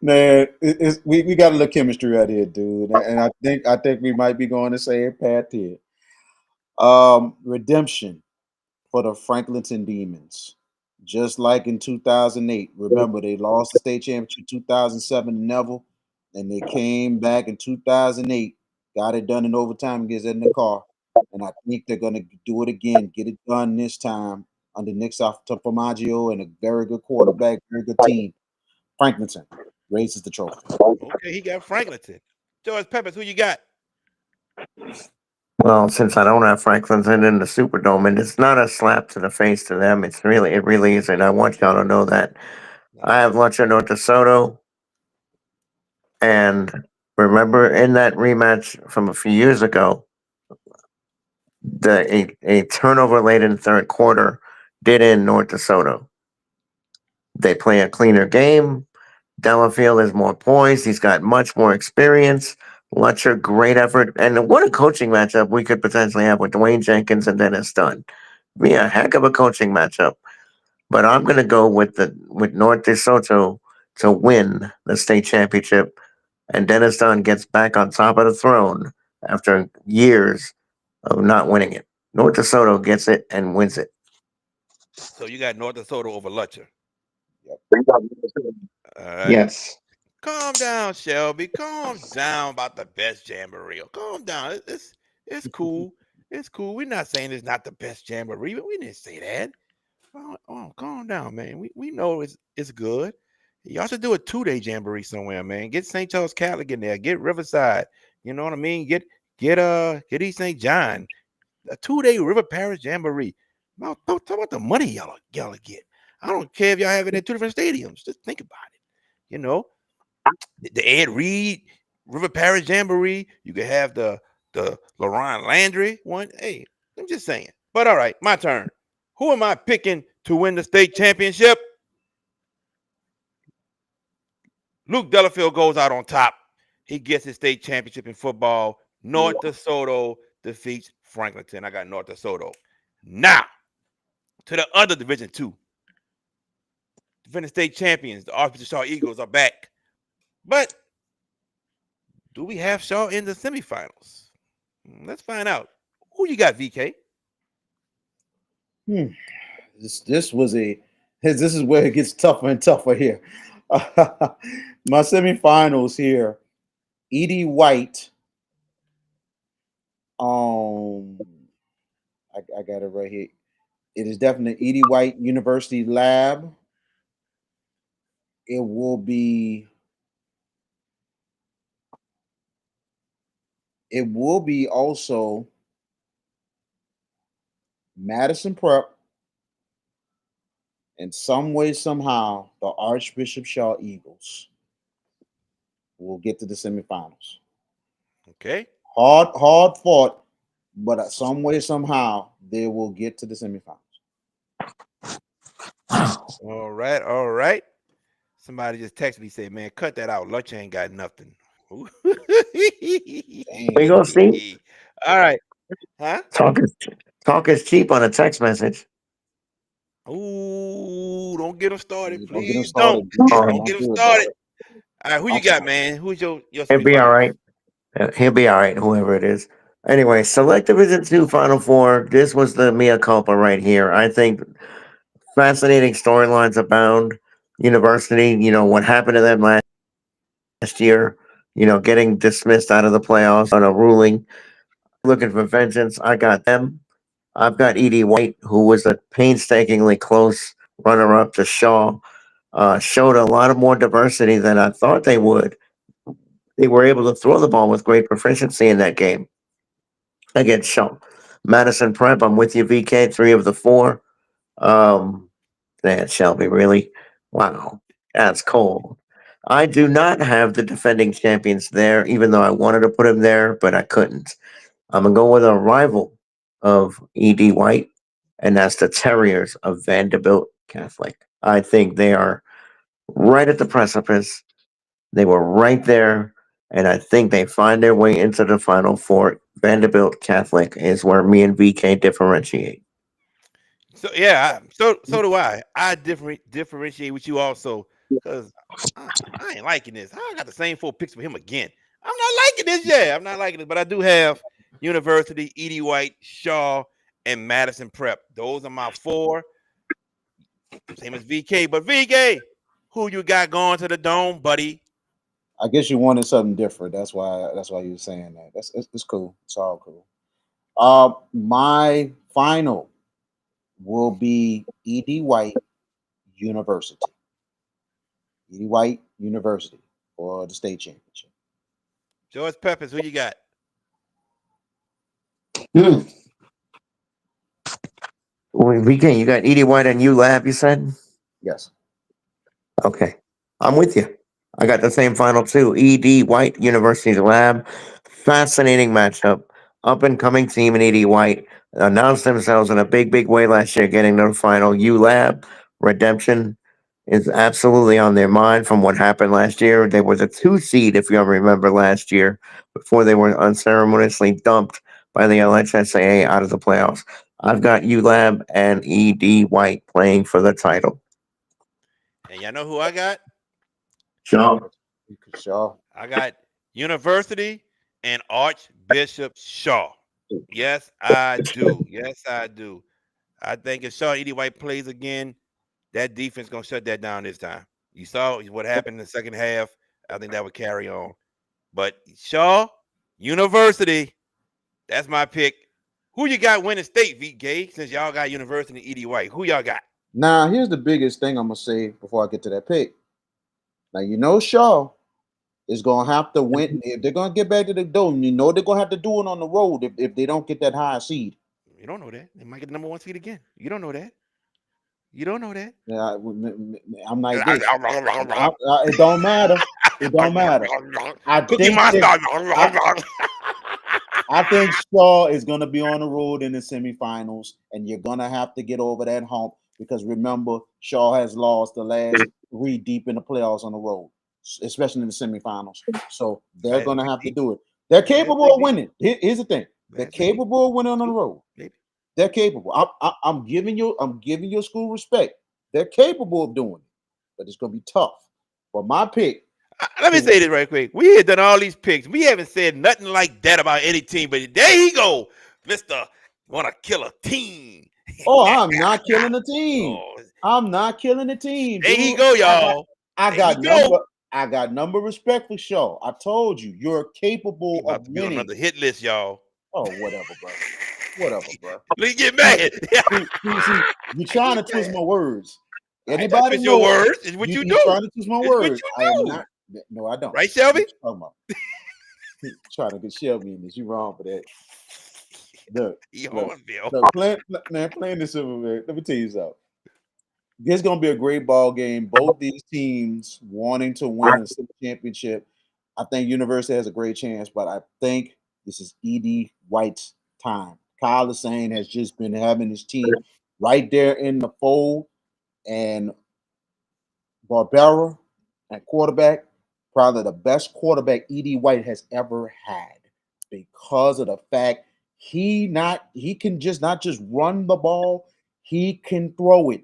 Man, we got a little chemistry out here, dude. And I think we might be going the same path here. Redemption for the Franklinton Demons. Just like in 2008. Remember, they lost the state championship 2007 to Neville, and they came back in 2008, got it done in overtime against in the car. And I think they're going to do it again, get it done this time under Nick Formaggio and a very good quarterback, very good team. Franklinton raises the trophy. Okay, he got Franklinton. George Peppers, who you got? Well, since I don't have Franklinton in the Superdome, and it's not a slap to the face to them, it really isn't. I want y'all to know that. I have Lutcher North DeSoto, and remember in that rematch from a few years ago, a turnover late in the third quarter did end North DeSoto. They play a cleaner game. Delafield is more poised. He's got much more experience. Lutcher, great effort. And what a coaching matchup we could potentially have with Dwayne Jenkins and Dennis Dunn. Be a heck of a coaching matchup. But I'm going to go with North DeSoto to win the state championship. And Dennis Dunn gets back on top of the throne after years of not winning it. North DeSoto gets it and wins it. So you got North DeSoto over Lutcher. Yes. Calm down, Shelby. Calm down about the best jamboree. Calm down. It's cool. It's cool. We're not saying it's not the best jamboree, but we didn't say that. Calm down, man. We know it's good. Y'all should do a 2-day jamboree somewhere, man. Get St. Charles Catholic in there. Get Riverside. You know what I mean? Get East St. John. A 2-day River Parish jamboree. Talk about the money y'all get. I don't care if y'all have it in 2 different stadiums. Just think about it. The Ed Reed River Parish Jamboree. You could have the the LaRon Landry one. Hey, I'm just saying. But all right, my turn. Who am I picking to win the state championship? Luke Delafield goes out on top. He gets his state championship in football. North DeSoto defeats Franklinton. I got North DeSoto. Now, to the other Division II. Defending state champions, the Archbishop Shaw Eagles are back. But do we have Shaw in the semifinals? Let's find out. Who you got, VK? This is where it gets tougher and tougher here. My semifinals here. Edie White. I got it right here. It is definitely Edie White University Lab. It will be also Madison Prep, and some way, somehow, the Archbishop Shaw Eagles will get to the semifinals. Okay. Hard fought, but some way, somehow, they will get to the semifinals. All right. Somebody just texted me, said, man, cut that out. Lunch ain't got nothing. There you go, see? All right. Huh? Talk is cheap on a text message. Ooh, don't get him started. Don't get 'em Please started. don't get him started. All right, who you got, man? Who's your He'll be all semifinals? right. He'll be all right, whoever it is. Anyway, Select Division 2 Final Four. This was the mea culpa right here. I think fascinating storylines abound. University, what happened to them last year, getting dismissed out of the playoffs on a ruling. Looking for vengeance. I got them. I've got Edie White, who was a painstakingly close runner up to Shaw. Showed a lot of more diversity than I thought they would. They were able to throw the ball with great proficiency in that game against Shaw. Madison Prep, I'm with you, VK, 3 of the 4. That Shelby, really? Wow, that's cold. I do not have the defending champions there, even though I wanted to put him there, but I couldn't. I'm going to go with a rival of E.D. White, and that's the Terriers of Vanderbilt Catholic. I think they are right at the precipice. They were right there, and I think they find their way into the Final Four. Vanderbilt Catholic is where me and VK differentiate. So yeah, so do I. I differentiate with you also because I ain't liking this. I got the same 4 picks for him again. I'm not liking this. Yeah, I'm not liking it. But I do have University, Edie White, Shaw, and Madison Prep. Those are my 4. Same as VK. But VK, who you got going to the dome, buddy? I guess you wanted something different. That's why you were saying that. It's cool. It's all cool. My final will be Edie White University. Edie White University for the state championship. George Peppers, who you got? VK, you got Edie White and ULab, you said? Yes. Okay. I'm with you. I got the same final too. ED White, University Lab. Fascinating matchup. Up and coming team in ED White announced themselves in a big way last year, getting to the final. ULab redemption is absolutely on their mind from what happened last year. They were the 2 seed, if you ever remember last year, before they were unceremoniously dumped by the LHSAA out of the playoffs. I've got ULab and ED White playing for the title. And y'all know who I got? Shaw. I got University and Archbishop Shaw. Yes, I do. Yes, I do. I think if Shaw Edie White plays again, that defense gonna shut that down this time. You saw what happened in the second half. I think that would carry on. But Shaw University, that's my pick. Who you got winning state, VK? Since y'all got University and Edie White, who y'all got? Now, here's the biggest thing I'm gonna say before I get to that pick. Now, Shaw is gonna have to win if they're gonna get back to the dome. They're gonna have to do it on the road if they don't get that high seed. You don't know that. They might get the number 1 seed again. You don't know that. You don't know that. Yeah, I'm like this. It don't matter. It don't matter. I I think Shaw is going to be on the road in the semifinals, and you're going to have to get over that hump because remember, Shaw has lost the last 3 deep in the playoffs on the road, especially in the semifinals. So they're going to have to do it. They're capable of winning. Here's the thing: they're capable of winning on the road. They're capable. I'm giving your school respect. They're capable of doing it, but it's going to be tough. But my pick. Let me say this right quick. We have done all these picks. We haven't said nothing like that about any team, but there he go, Mr. Want to kill a team. Oh, I'm not killing the team. I'm not killing the team. There he go, y'all. I got number respect for Shaw. I told you, you're capable of winning. Be on another hit list, y'all. Oh, whatever, bro. Whatever, bro. Let's get mad. See, you're trying to twist my words. Anybody know your words? It's what you do. You're trying to twist my words. I am not. No, I don't. Right, Shelby? Trying to get Shelby in this. You wrong for that. Look, playing this over, man. Let me tell you something. This is gonna be a great ball game. Both these teams wanting to win a state championship. I think University has a great chance, but I think this is E.D. White's time. Kyle Lassane has just been having his team right there in the fold, and Barbera at quarterback, probably the best quarterback E.D. White has ever had because of the fact he can just not just run the ball, he can throw it.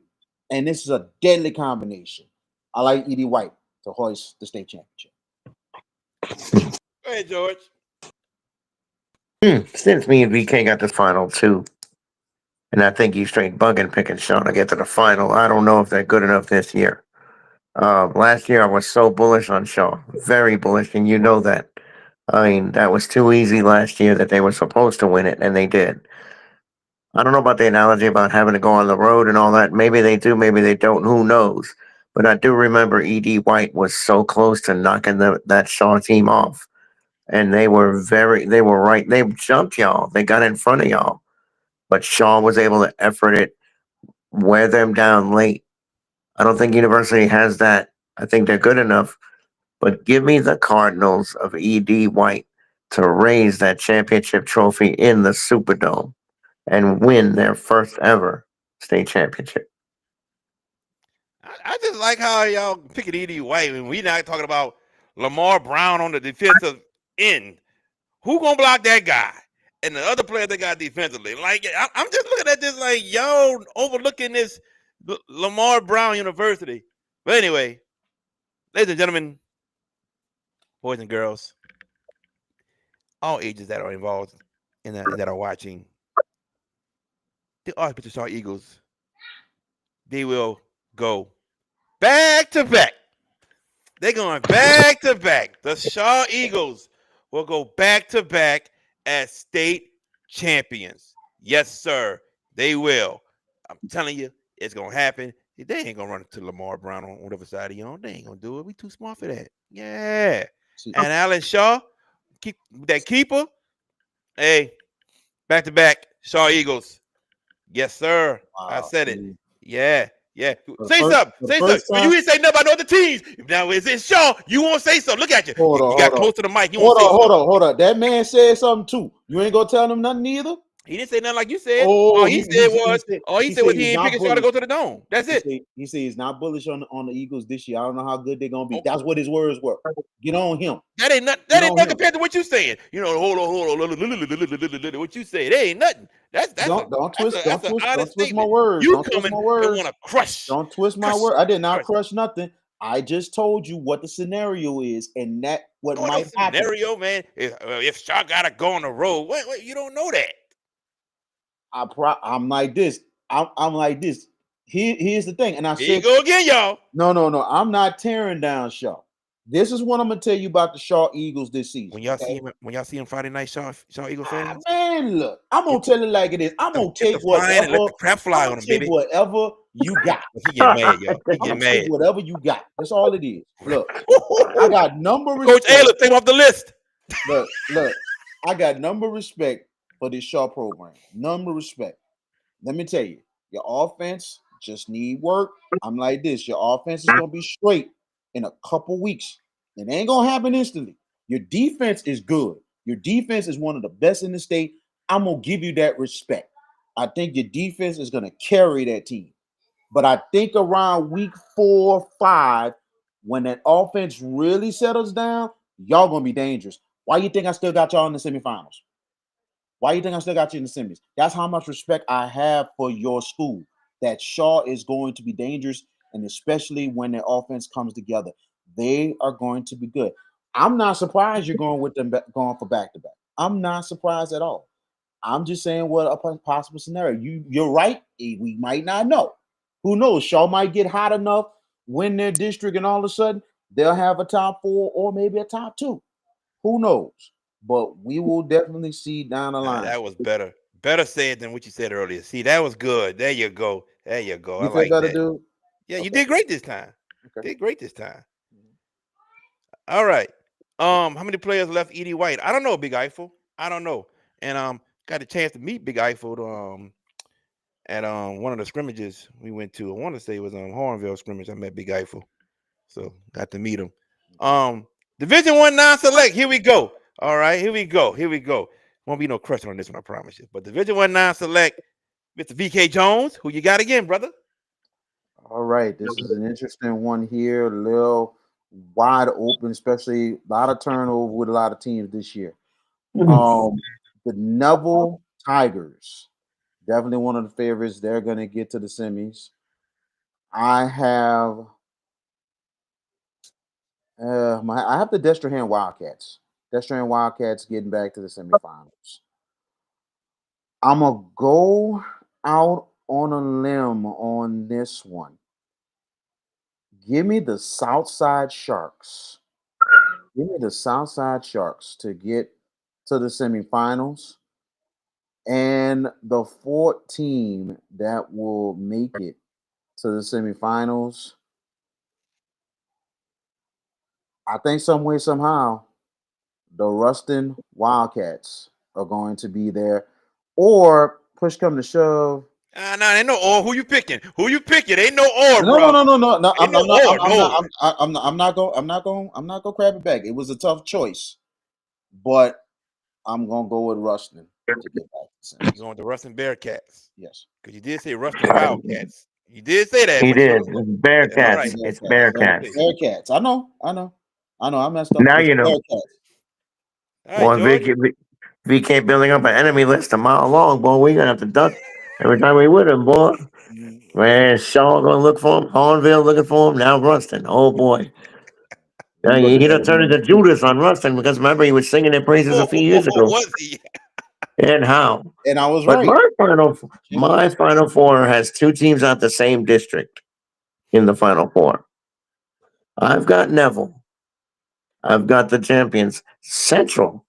And this is a deadly combination. I like E.D. White to hoist the state championship. Go ahead, George. Since me and VK got this final too, and I think he's straight bugging picking Sean to get to the final. I don't know if they're good enough this year. Last year I was so bullish on Shaw, very bullish, and you know that. I mean, that was too easy last year that they were supposed to win it, and they did. I don't know about the analogy about having to go on the road and all that. Maybe they do, maybe they don't. Who knows? But I do remember E.D. White was so close to knocking that Shaw team off, and they were right. They jumped y'all. They got in front of y'all, but Shaw was able to effort it, wear them down late. I don't think University has that. I think they're good enough. But give me the Cardinals of E.D. White to raise that championship trophy in the Superdome and win their first ever state championship. I just like how y'all picking E.D. White when we not talking about Lamar Brown on the defensive end. Who gonna block that guy? And the other player that got defensively. Like, I'm just looking at this like y'all overlooking this Lamar Brown University. But anyway, ladies and gentlemen, boys and girls, all ages that are involved in that are watching, the Archbishop Shaw Eagles, they will go back to back. They're going back to back. The Shaw Eagles will go back to back as state champions. Yes, sir. They will. I'm telling you, it's going to happen. They ain't going to run into Lamar Brown on whatever side he on. They ain't going to do it. We too smart for that. Yeah. And Alan Shaw, keep that keeper. Hey, back to back, Shaw Eagles. Yes, sir. Wow. I said it. Yeah. Say something. Say something. When you didn't say nothing about no other teams. Now is it Shaw? You won't say so. Look at you. You got close to the mic. You hold on. That man said something too. You ain't gonna tell him nothing either. He didn't say nothing like you said. All he said was he ain't picking Shaw to go to the dome. That's it. He said he's not bullish on the Eagles this year. I don't know how good they're gonna be. That's what his words were. Get on him. That ain't nothing compared to what you saying. You know, hold on. What you say? They ain't nothing. Don't twist my words. You coming and want to crush. Don't twist my word. I did not crush nothing. I just told you what the scenario is, and that what might happen. Scenario, man. If Shaw gotta go on the road, wait, you don't know that. I'm like this. I'm like this. Here's the thing, and I said, here you go again, y'all. No. I'm not tearing down Shaw. This is what I'm gonna tell you about the Shaw Eagles this season. When y'all see him Friday night, Shaw Eagles fans. Man, look, I'm gonna tell it like it is. I'm gonna take whatever. Let the crap fly on him, baby. Whatever you got. He get mad, y'all. He get mad. Whatever you got. That's all it is. Look, I got number respect. Coach Ayla, take him off the list. Look, I got number respect for this Shaw program. Number respect. Let me tell you, your offense just need work. I'm like this. Your offense is gonna be straight in a couple weeks. It ain't gonna happen instantly. Your defense is good. Your defense is one of the best in the state. I'm gonna give you that respect. I think your defense is gonna carry that team. But I think around week 4 or 5, when that offense really settles down, y'all gonna be dangerous. Why you think I still got y'all in the semifinals? Why you think I still got you in the semis? That's how much respect I have for your school. That Shaw is going to be dangerous, and especially when the offense comes together, they are going to be good. I'm not surprised you're going with them going for back-to-back. I'm not surprised at all. I'm just saying what a possible scenario. You're right. We might not know. Who knows? Shaw might get hot enough, win their district, and all of a sudden they'll have a top 4 or maybe a top 2. Who knows? But we will definitely see down the line. That was better. Better said than what you said earlier. See, that was good. There you go. There you go. I You feel like better, that. dude? Yeah, you Okay. did great this time. Okay. Did great this time. All right. How many players left Edie White? I don't know, Big Eiffel. I don't know. And got a chance to meet Big Eiffel at one of the scrimmages we went to. I want to say it was Hornville scrimmage. I met Big Eiffel. So got to meet him. Division 1 non-select. Here we go. All right, here we go. Here we go. Won't be no question on this one, I promise you. But Division 1 non-select, Mr. VK Jones, who you got again, brother? All right, this is an interesting one here. A little wide open, especially a lot of turnover with a lot of teams this year. The Neville Tigers, definitely one of the favorites. They're going to get to the semis. I have I have the Destrehan Wildcats. Destrehan Wildcats getting back to the semifinals. I'm gonna go out on a limb on this one. Give me the Southside Sharks. Give me the Southside Sharks to get to the semifinals. And the fourth team that will make it to the semifinals, I think some way, somehow, the Ruston Wildcats are going to be there. Or push come to shove. No, ain't no or. Who you picking? Who you picking? Ain't no or, No, bro. no, no, no, no. Ain't no or. No. I'm not going grab it back. It was a tough choice, but I'm gonna go with Ruston to get back to the You semis. going to Ruston Bearcats? Yes, Because you did say Ruston Wildcats. You did say that, He but you did. don't. It's All Bearcats. right. It's All right. Bearcats. Bearcats. I know. I messed up. Now It's you know. Bearcats. All right, Boy, George. VK building up an enemy list a mile long, boy. We gonna have to duck every time we with him, boy. Man, Shaw gonna look for him. Hornville looking for him. Now Ruston. Oh boy. We He looking done at turned into Judas on Ruston because remember he was singing their praises a few years ago. Was he? And how? and I was But right. my final four has two teams out the same district in the final four. I've got Neville. I've got the champions. Central.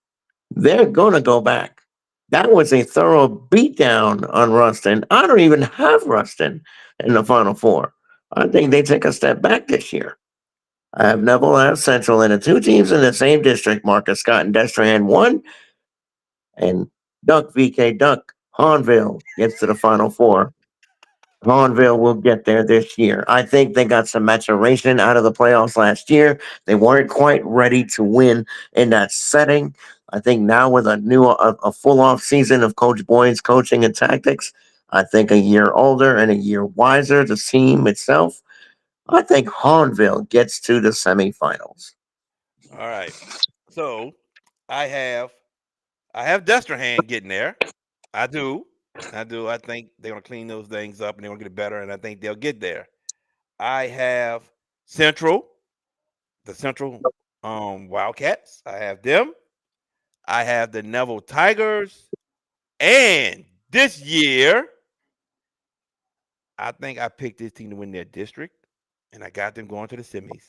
They're gonna go back. That was a thorough beatdown on Ruston. I don't even have Ruston in the final four. I think they take a step back this year. I have Neville, I have Central, and the two teams in the same district, Marcus Scott and Destrehan, won, and Duck VK Duck Hornville gets to the final four. Hornville will get there this year. I think they got some maturation out of the playoffs last year. They weren't quite ready to win in that setting. I think now with a full off season of Coach Boyd's coaching and tactics, I think a year older and a year wiser, the team itself, I think Hornville gets to the semifinals. All right. So I have Destrehan getting there. I do. I think they're gonna clean those things up and they're gonna get better, and I think they'll get there. I have Central, the Central Wildcats. I have them. I have the Neville Tigers. And this year, I think I picked this team to win their district, and I got them going to the semis.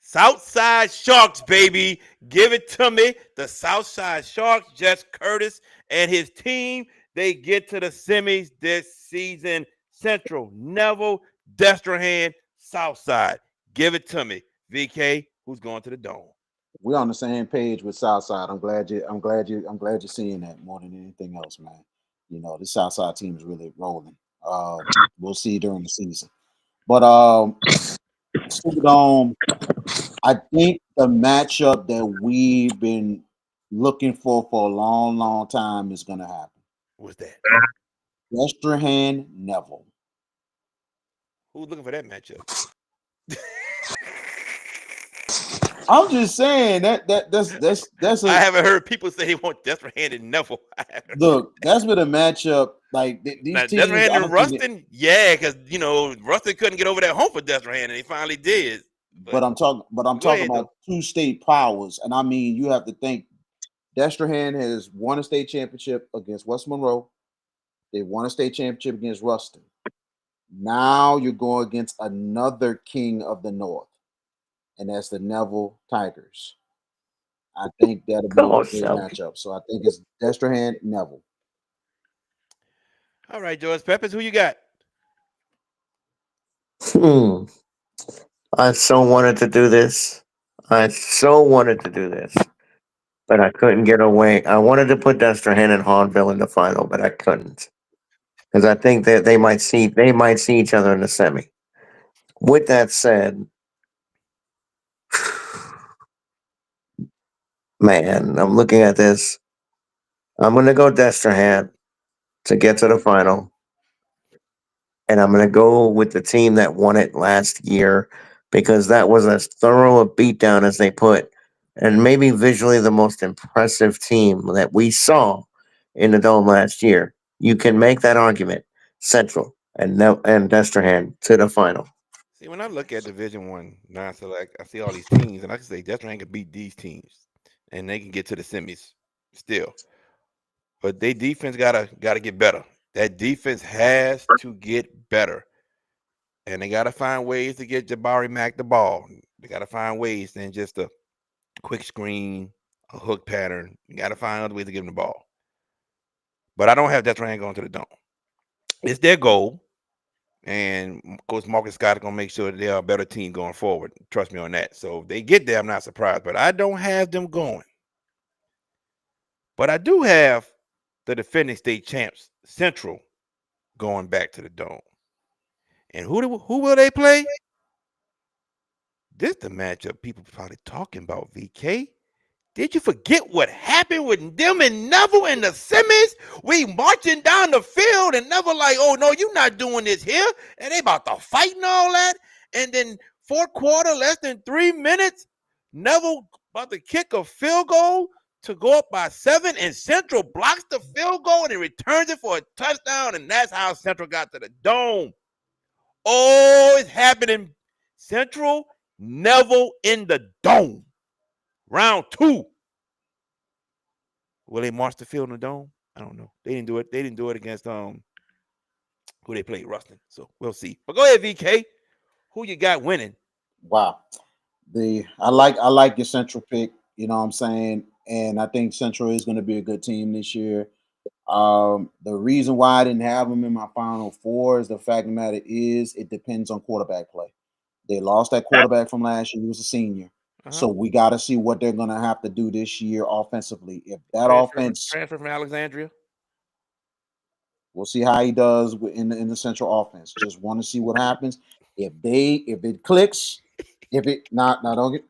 Southside Sharks, baby. Give it to me. The Southside Sharks, Jess Curtis and his team, they get to the semis this season. Central, Neville, Destrehan, Southside. Give it to me. VK, who's going to the Dome? We're on the same page with Southside. I'm glad you're seeing that more than anything else, man. You know, the Southside team is really rolling. We'll see during the season. But Superdome, I think the matchup that we've been looking for a long, long time is going to happen. What's that? Westerhan Neville. Who's looking for that matchup? I'm just saying that's I a haven't heard people say they want Desperate Hand and Neville. look. That's been a matchup like these Now, Desperate teams. Hand I and don't think it, Rustin, yeah, because Rustin couldn't get over that hump for Desperate Hand, and he finally did. but I'm talking. But I'm go talking ahead about though. two state powers, and I mean you have to think. Destrehan has won a state championship against West Monroe. They won a state championship against Ruston. Now you're going against another king of the North, and that's the Neville Tigers. I think that'll be Come a on, great Selby. matchup. So I think it's Destrehan Neville. All right, George Peppers, who you got? Hmm. I so wanted to do this. I so wanted to do this, but I couldn't get away. I wanted to put Destrehan and Hahnville in the final, but I couldn't because I think that they might see each other in the semi. With that said, man, I'm looking at this. I'm gonna go Destrehan to get to the final, and I'm gonna go with the team that won it last year because that was as thorough a beatdown as they put, and maybe visually the most impressive team that we saw in the dome last year. You can make that argument. Central and Destrehan to the final. See, when I look at Division 1 non-select, I see all these teams, and I can say Desperate Hand can beat these teams, and they can get to the semis still. But they defense gotta get better. That defense has to get better. And they gotta find ways to get Jabari Mack the ball. They gotta find ways than just a quick screen, a hook pattern. You gotta find other ways to give them the ball. But I don't have Desperate Hand going to the dome. It's their goal. And Coach Marcus Scott is gonna make sure that they are a better team going forward. Trust me on that. So if they get there, I'm not surprised. But I don't have them going. But I do have the defending state champs, Central, going back to the dome. And who will they play? This the matchup people probably talking about, VK. Did you forget what happened with them and Neville in the semis? We marching down the field and Neville like, oh no, you're not doing this here. And they about to fight and all that. And then fourth quarter, less than 3 minutes, Neville about to kick a field goal to go up by 7, and Central blocks the field goal and he returns it for a touchdown. And that's how Central got to the dome. Oh, it's happening. Central, Neville in the dome. Round 2. Will they march the field in the dome? I don't know. They didn't do it. They didn't do it against who they played, Ruston. So we'll see. But go ahead, VK. Who you got winning? Wow. I like your Central pick, you know what I'm saying? And I think Central is going to be a good team this year. The reason why I didn't have them in my final four is the fact of the matter is it depends on quarterback play. They lost that quarterback from last year. He was a senior. Uh-huh. So we got to see what they're going to have to do this year offensively. If that offense, transfer from Alexandria. we'll see how he does in the Central offense. Just want to see what happens. If it clicks, if it not don't get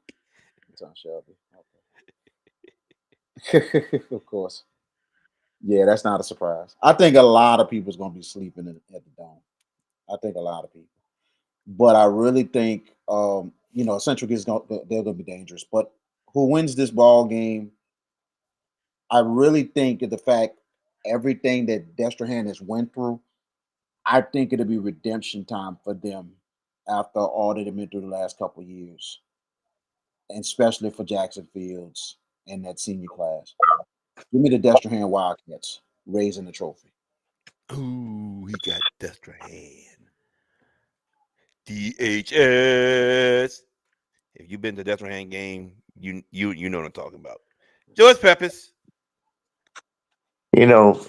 it's on Shelby. Okay. Of course. Yeah, that's not a surprise. I think a lot of people's going to be sleeping at the dome. I think a lot of people. But I really think Central they're going to be dangerous. But who wins this ball game? I really think of the fact everything that Destrehan has went through. I think it'll be redemption time for them after all that they've been through the last couple of years, and especially for Jackson Fields and that senior class. Give me the Destrehan Wildcats raising the trophy. Ooh, he got Destrehan. DHS. If you've been to Destrehan game, you know what I'm talking about. George Peppers. You know,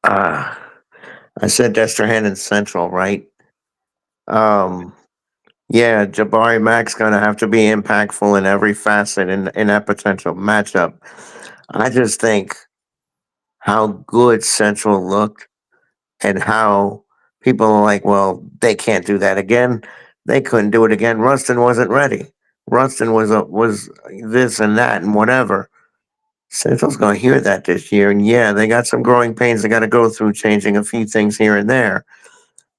I said Destrehan and Central, right? Yeah, Jabari Mack's gonna have to be impactful in every facet in that potential matchup. I just think how good Central looked and how people are like, well, they can't do that again. They couldn't do it again. Ruston wasn't ready. Ruston was this and that and whatever. Central's going to hear that this year, and yeah, they got some growing pains they got to go through, changing a few things here and there.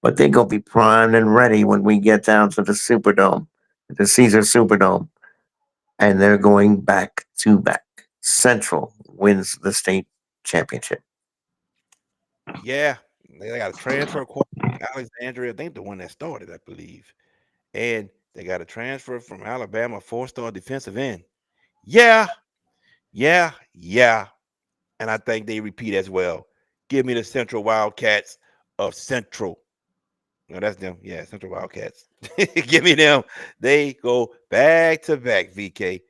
But they're going to be primed and ready when we get down to the Superdome, the Caesar Superdome, and they're going back to back. Central wins the state championship. Yeah, they got a transfer Alexandria. I think the one that started, I believe, and they got a transfer from Alabama, 4-star defensive end. Yeah, yeah, and I think they repeat as well. Give me the Central Wildcats of Central. No, that's them. Yeah, Central Wildcats. Give me them. They go back to back. VK.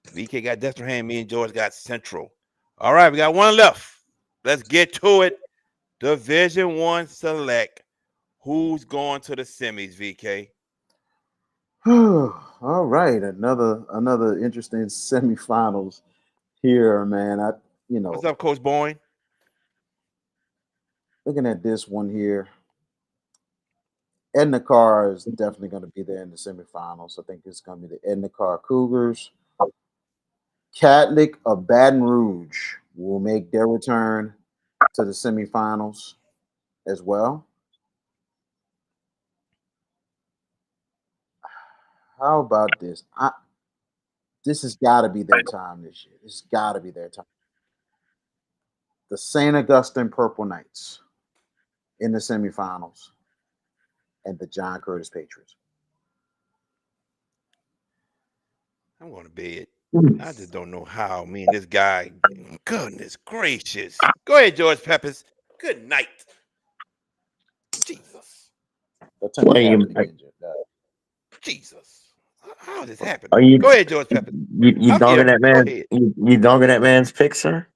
VK got Destrehan. Me and George got Central. All right, we got one left. Let's get to it. Division One select. Who's going to the semis, VK? All right, another interesting semifinals here, man. What's up, Coach Boyne? Looking at this one here, Edna Carr is definitely going to be there in the semifinals. I think it's going to be the Edna Carr Cougars. Catholic of Baton Rouge will make their return to the semifinals as well. How about this? This has got to be their time this year. This has got to be their time. The St. Augustine Purple Knights in the semifinals and the John Curtis Patriots. I'm going to bed. I just don't know how. Me and this guy. Goodness gracious. Go ahead, George Peppers. Good night. Jesus. What time you having again, Jesus. How did this happen? Are you? Go ahead, George Peppers. You dogging that man? You dogging that man's pick, sir?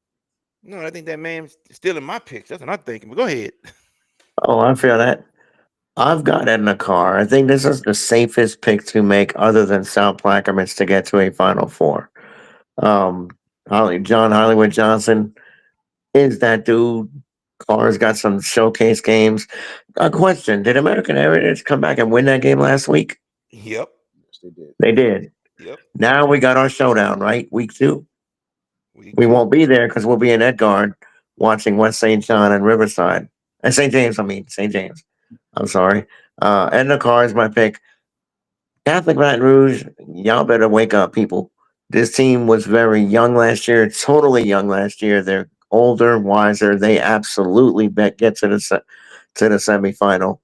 No, I think that man's stealing my picks. That's what I'm thinking. But go ahead. Oh, I feel that. I've got it in the car. I think this is the safest pick to make, other than South Plaquemines, to get to a Final Four. John Hollywood Johnson is that dude. Carr's got some showcase games. A question: did American Heritage come back and win that game last week? Yep. Yes, they did. They did. Yep. Now we got our showdown, right? Week 2. We won't be there because we'll be in Edgard watching West St. John and Riverside. And St. James, St. James. I'm sorry. Edna Carr is my pick. Catholic Baton Rouge, y'all better wake up, people. This team was very young last year, totally young last year. They're older, wiser. They absolutely get to the semifinal.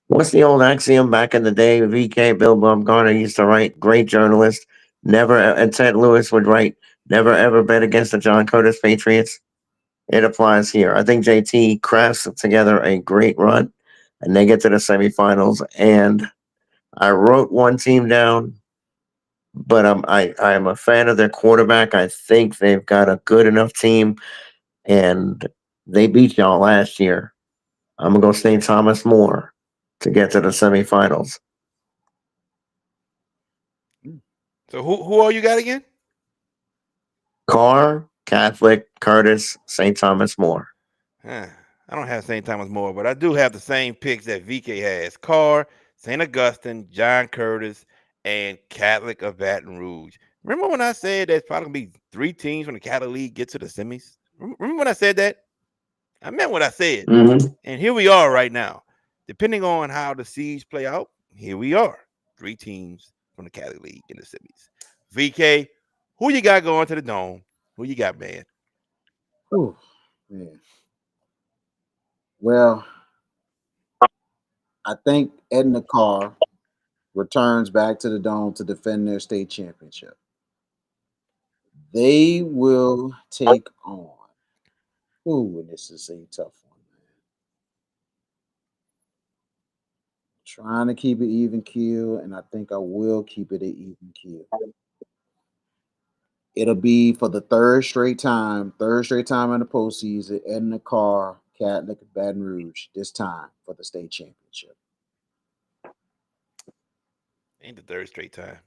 What's the old axiom back in the day? VK Bill Bumgarner used to write, great journalist. Never, and Ted Lewis would write, never ever bet against the John Curtis Patriots. It applies here. I think JT crafts together a great run, and they get to the semifinals. And I wrote one team down, but I'm a fan of their quarterback. I think they've got a good enough team, and they beat y'all last year. I'm gonna go St. Thomas More to get to the semifinals. So who all you got again? Carr, Catholic, Curtis, St. Thomas More. I don't have St. Thomas More, but I do have the same picks that VK has. Carr, St. Augustine, John Curtis, and Catholic of Baton Rouge. Remember when I said there's probably going to be 3 teams from the Catholic League get to the semis? Remember when I said that? I meant what I said. Mm-hmm. And here we are right now. Depending on how the seeds play out, here we are. 3 teams from the Catholic League in the semis. VK, who you got going to the Dome? Who you got, man? Oh, man. Well, I think Edna Carr returns back to the Dome to defend their state championship. They will take on. Ooh, and this is a tough one, man. Trying to keep it even keel, and I think I will keep it an even keel. It'll be for the third straight time in the postseason. Edna Carr, Catholic of Baton Rouge, this time for the state championship. Ain't the third straight time.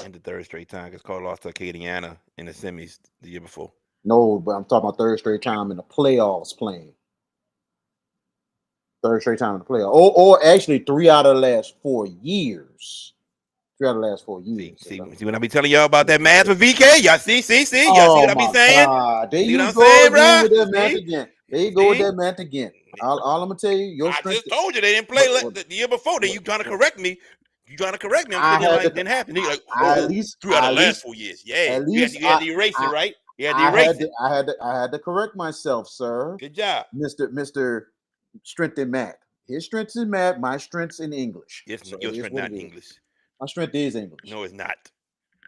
And the third straight time because Carl lost to Acadiana in the semis the year before. No, but I'm talking about third straight time in the playoffs playing. third straight time in the playoff. Or actually 3 out of the last 4 years. 3 out of the last 4 years. See when I be telling y'all about that math with VK? Y'all see? Y'all see Oh what I be my saying? God. There See what you I'm go saying, again bro? with that math See? again. There you go with See? that math again. All I'm gonna tell you, your I strength. just told you they didn't play What, the year before. Then you trying to correct me. You trying to correct me. I'm I sitting there had like, to didn't happen. He like, I at oh, least 3 out of the last 4 years. Yeah. at You least had to erase it, right? You had to erase it. I had to correct myself, sir. Good job. Mr. Strength in math. His strengths in math, my strengths in English. Yes, So your it is strength what not it is. English. My strength is English. No, it's not.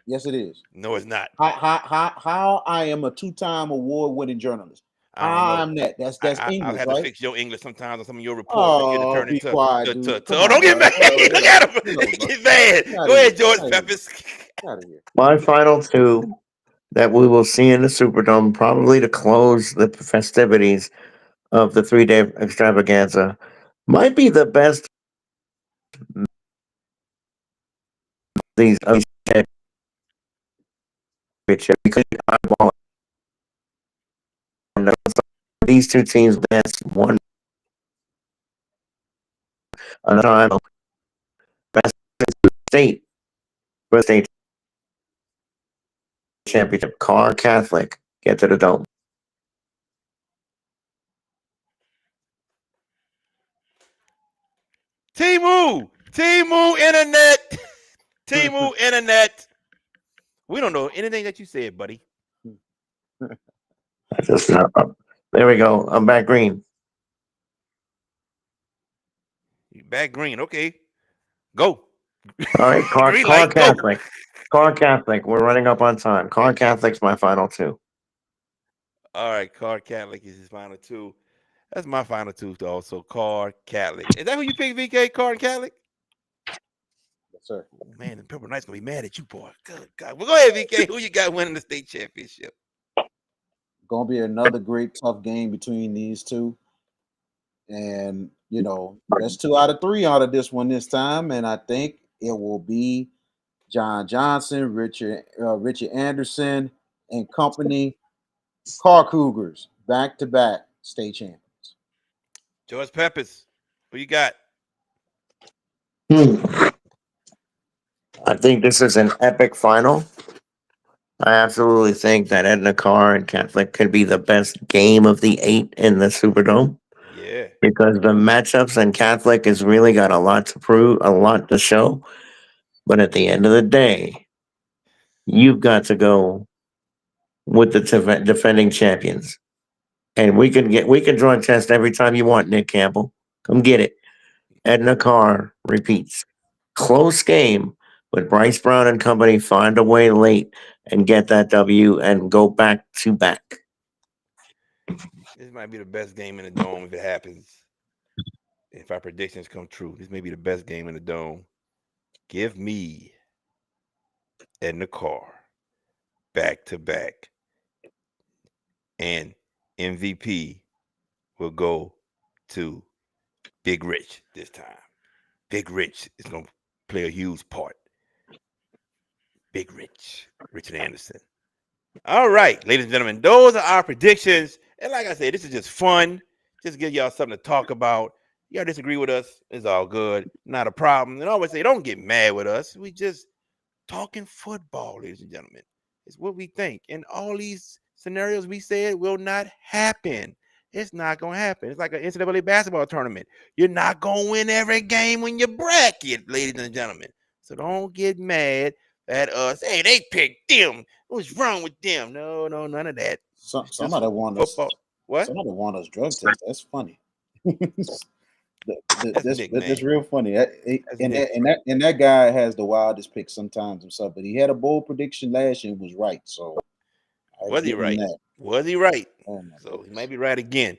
Yes, it is. No, it's not. How I am a 2-time award-winning journalist. I don't know. I'm that. That's I've English, had to right? fix your English sometimes on some of your reports to get it Oh, turned be into quiet, dude. Come oh, on, don't get bro. mad. Look at him. Get mad. Go ahead, George Peppers. Get out of here. My final two that we will see in the Superdome, probably to close the festivities of the 3-day extravaganza, might be the best these championship because eyeball these two teams dance one time best state for state championship. Car Catholic get to the dome. Timu Internet. Timu Internet. We don't know anything that you said, buddy. I just there we go. I'm back green. You back green. Okay. Go. All right, Green Car light, go. Catholic. Car Catholic. We're running up on time. Car Catholic's my final two. All right, Car Catholic is his final two. That's my final two, also. Car Catholic. Is that who you picked, VK? Car and Catholic? Yes, sir. Oh, man, the Pepper Knight's gonna be mad at you, boy. Good God. Well, go ahead, VK. Who you got winning the state championship? Gonna be another great tough game between these two. And that's 2 out of 3 out of this one this time. And I think it will be John Johnson, Richard Anderson, and company. Car Cougars, back-to-back state champions. George Peppers. Who you got? I think this is an epic final. I absolutely think that Edna Carr and Catholic could be the best game of the 8 in the Superdome. Yeah. Because the matchups and Catholic has really got a lot to prove, a lot to show. But at the end of the day, you've got to go with the defending champions. And we can draw a test every time you want, Nick Campbell. Come get it. Edna Carr repeats. Close game, but Bryce Brown and company find a way late and get that W and go back to back. This might be the best game in the dome if it happens. If our predictions come true, this may be the best game in the dome. Give me Edna Carr back to back. And MVP will go to Big Rich this time. Big Rich is going to play a huge part. Big Rich, Richard Anderson. All right, ladies and gentlemen, those are our predictions. And like I said, this is just fun. Just give y'all something to talk about. Y'all disagree with us, it's all good. Not a problem. And I always say, don't get mad with us. We just talking football, ladies and gentlemen. It's what we think. And all these scenarios we said will not happen. It's not going to happen. It's like an NCAA basketball tournament. You're not going to win every game when you bracket, ladies and gentlemen. So don't get mad at us. Hey, they picked them. What's wrong with them? No, none of that. Somebody want us. What? Somebody want us drug test. That's funny. That's Nick, man. That's real funny. And that guy has the wildest pick sometimes himself, but he had a bold prediction last year and was right. So was he right? Was he right? So he might be right again.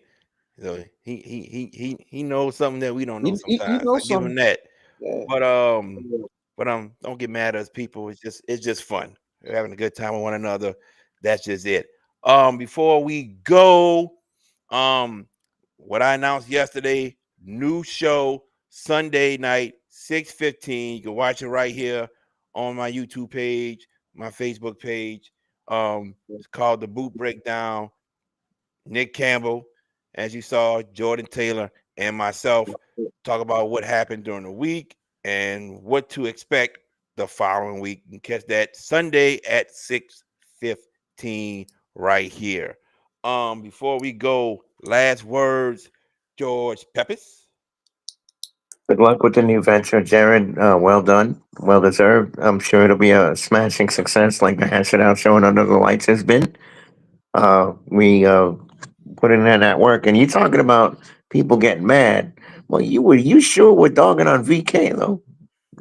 So he knows something that we don't know sometimes. I give him that. Yeah. But don't get mad at us, people. It's just fun. We're having a good time with one another. That's just it. Before we go, what I announced yesterday, new show Sunday night, 6:15. You can watch it right here on my YouTube page, my Facebook page. It's called The Boot Breakdown. Nick Campbell, as you saw, Jordan Taylor, and myself talk about what happened during the week and what to expect the following week. You can catch that Sunday at 6:15 right here. Before we go, last words, George Peppis. Good luck with the new venture, Jared. Well done, well deserved. I'm sure it'll be a smashing success, like the Hash It Out show and Under the Lights has been. We put in that work, and you talking about people getting mad. Well, you sure were dogging on VK though,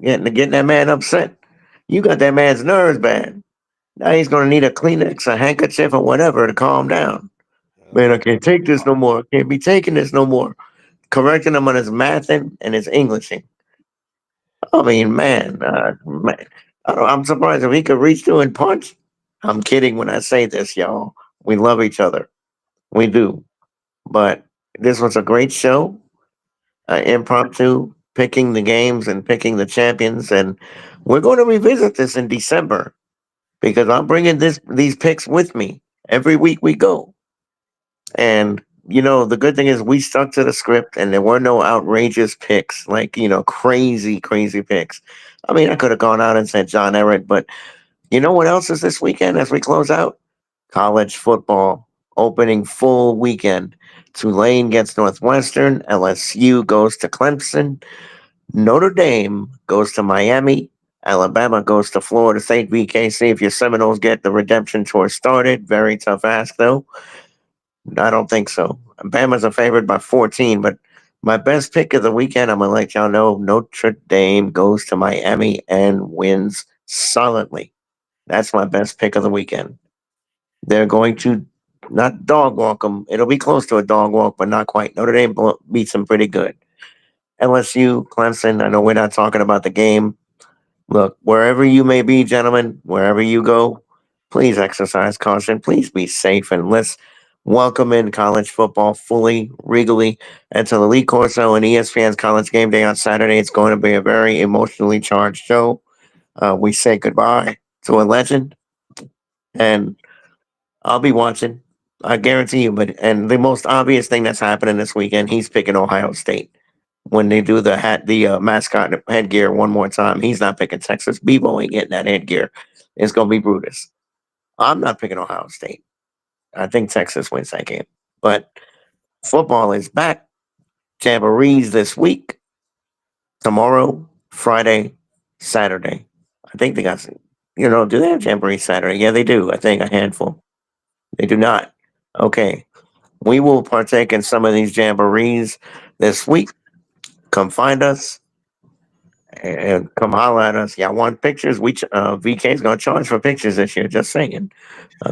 getting that man upset. You got that man's nerves bad. Now he's gonna need a Kleenex, a handkerchief, or whatever to calm down. Man, I can't take this no more. I can't be taking this no more. Correcting him on his mathing and his Englishing. I mean, man. I'm surprised if he could reach through and punch. I'm kidding when I say this, y'all. We love each other. We do. But this was a great show. Impromptu, picking the games and picking the champions. And we're going to revisit this in December because I'm bringing these picks with me every week we go. And the good thing is we stuck to the script and there were no outrageous picks, like, crazy, crazy picks. I mean, I could have gone out and said John Everett, but you know what else is this weekend as we close out? College football opening full weekend. Tulane gets Northwestern, LSU goes to Clemson, Notre Dame goes to Miami, Alabama goes to Florida State. VKC, if your Seminoles get the redemption tour started, very tough ask though. I don't think so. Bama's a favorite by 14, but my best pick of the weekend, I'm going to let y'all know, Notre Dame goes to Miami and wins solidly. That's my best pick of the weekend. They're going to not dog walk them. It'll be close to a dog walk, but not quite. Notre Dame beats them pretty good. LSU, Clemson, I know we're not talking about the game. Look, wherever you may be, gentlemen, wherever you go, please exercise caution. Please be safe, and let's welcome in college football fully, regally, and to the Lee Corso and ESPN's College Game Day on Saturday. It's going to be a very emotionally charged show. We say goodbye to a legend, and I'll be watching. I guarantee you. And the most obvious thing that's happening this weekend, he's picking Ohio State. When they do the mascot headgear one more time, he's not picking Texas. Bebo ain't getting that headgear. It's gonna be Brutus. I'm not picking Ohio State. I think Texas wins that game. But football is back. Jamborees this week. Tomorrow, Friday, Saturday. I think they got, do they have Jamboree Saturday? Yeah, they do. I think a handful. They do not. Okay. We will partake in some of these Jamborees this week. Come find us and come holler at us. Y'all want pictures? VK is going to charge for pictures this year. Just saying.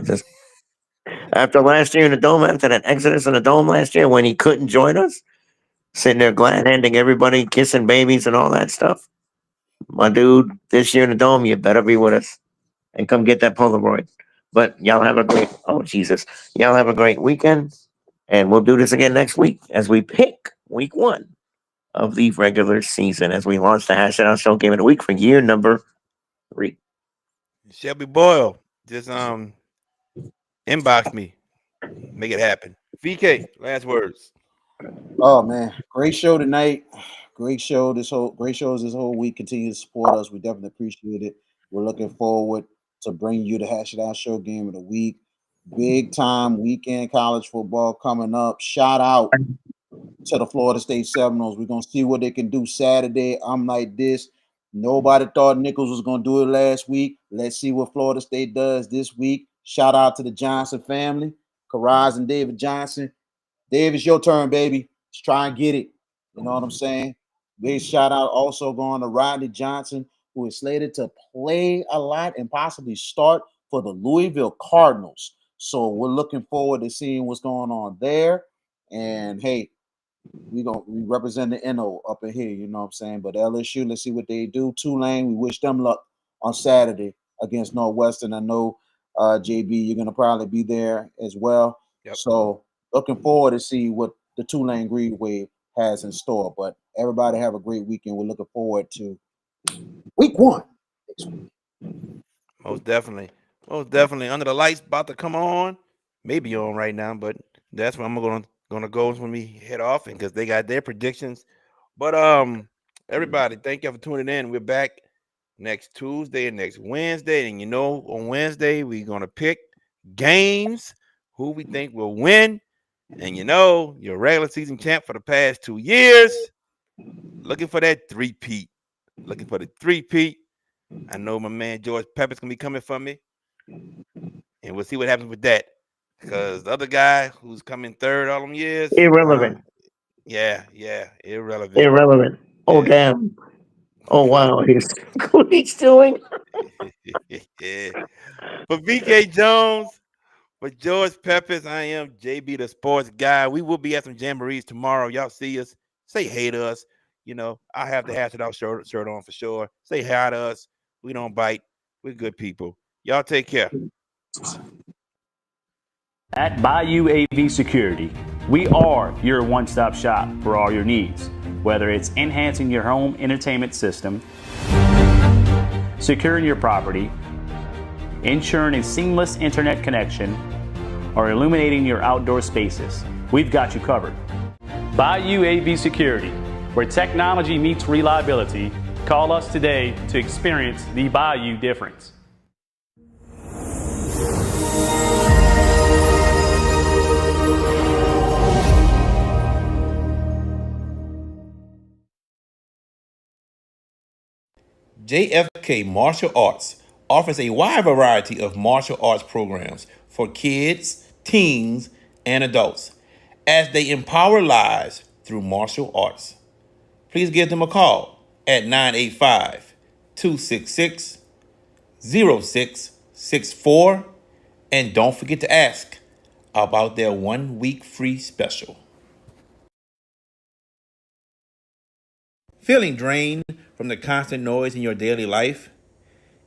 Just after last year in the dome, after that exodus in the dome last year when he couldn't join us, sitting there glad handing everybody, kissing babies and all that stuff. My dude, this year in the dome, you better be with us and come get that Polaroid. But y'all have a great, oh Jesus, y'all have a great weekend. And we'll do this again next week as we pick week 1 of the regular season as we launch the Hash It Out Show Game of the Week for year number 3. Shelby Boyle, just inbox me, make it happen. VK, last words. Oh man, great show tonight. Great show. Great shows this whole week. Continue to support us. We definitely appreciate it. We're looking forward to bringing you the Hash It Out Show Game of the Week. Big time weekend college football coming up. Shout out to the Florida State Seminoles. We're gonna see what they can do Saturday. I'm like this. Nobody thought Nichols was gonna do it last week. Let's see what Florida State does this week. Shout out to the Johnson family, Karaz and David Johnson. Dave, it's your turn, baby. Let's try and get it. You know what I'm saying? Big shout out also going to Rodney Johnson, who is slated to play a lot and possibly start for the Louisville Cardinals. So we're looking forward to seeing what's going on there. And hey, we represent the NO up in here, you know what I'm saying? But LSU, let's see what they do. Tulane, we wish them luck on Saturday against Northwestern. I know JB, you're gonna probably be there as well. Yep. So looking forward to see what the Tulane Green Wave has in store. But everybody have a great weekend. We're looking forward to week 1. Most definitely. Most definitely. Under the lights about to come on. Maybe on right now, but that's what I'm going to gonna go when we head off, and because they got their predictions. But everybody, thank you for tuning in. We're back next Tuesday and next Wednesday, and on Wednesday we're gonna pick games who we think will win. And your regular season champ for the past 2 years, looking for that three-peat. Looking for the three-peat. I know my man George Pepper's gonna be coming for me, and we'll see what happens with that. Because the other guy who's coming third all them years, Irrelevant. Yeah, irrelevant. Irrelevant. Oh, Yeah. damn. Oh, wow. What he's doing. Yeah. For VK Jones, for George Peppers, I am JB the Sports Guy. We will be at some jamborees tomorrow. Y'all see us. Say hey to us. I have the Hash It Out shirt on for sure. Say hi to us. We don't bite. We're good people. Y'all take care. At Bayou AV Security, we are your one-stop shop for all your needs, whether it's enhancing your home entertainment system, securing your property, ensuring a seamless internet connection, or illuminating your outdoor spaces. We've got you covered. Bayou AV Security, where technology meets reliability. Call us today to experience the Bayou difference. JFK Martial Arts offers a wide variety of martial arts programs for kids, teens, and adults as they empower lives through martial arts. Please give them a call at 985-266-0664, and don't forget to ask about their 1-week free special. Feeling drained from the constant noise in your daily life?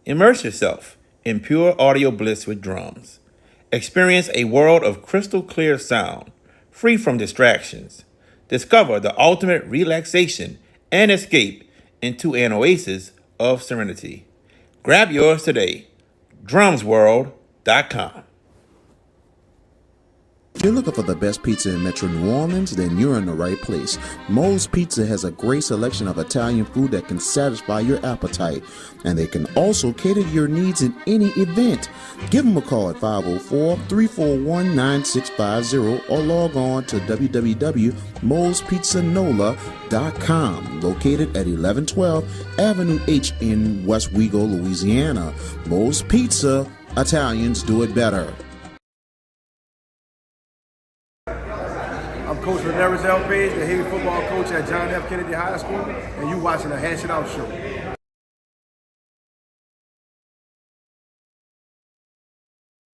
Immerse yourself in pure audio bliss with drums. Experience a world of crystal clear sound, free from distractions. Discover the ultimate relaxation and escape into an oasis of serenity. Grab yours today. drumsworld.com. If you're looking for the best pizza in Metro New Orleans, then you're in the right place. Moe's Pizza has a great selection of Italian food that can satisfy your appetite, and they can also cater to your needs in any event. Give them a call at 504-341-9650 or log on to www.moespizzanola.com, located at 1112 Avenue H in West Wego, Louisiana. Moe's Pizza, Italians do it better. I'm Coach Renee Page, the head football coach at John F. Kennedy High School, and you're watching the Hash It Out Show.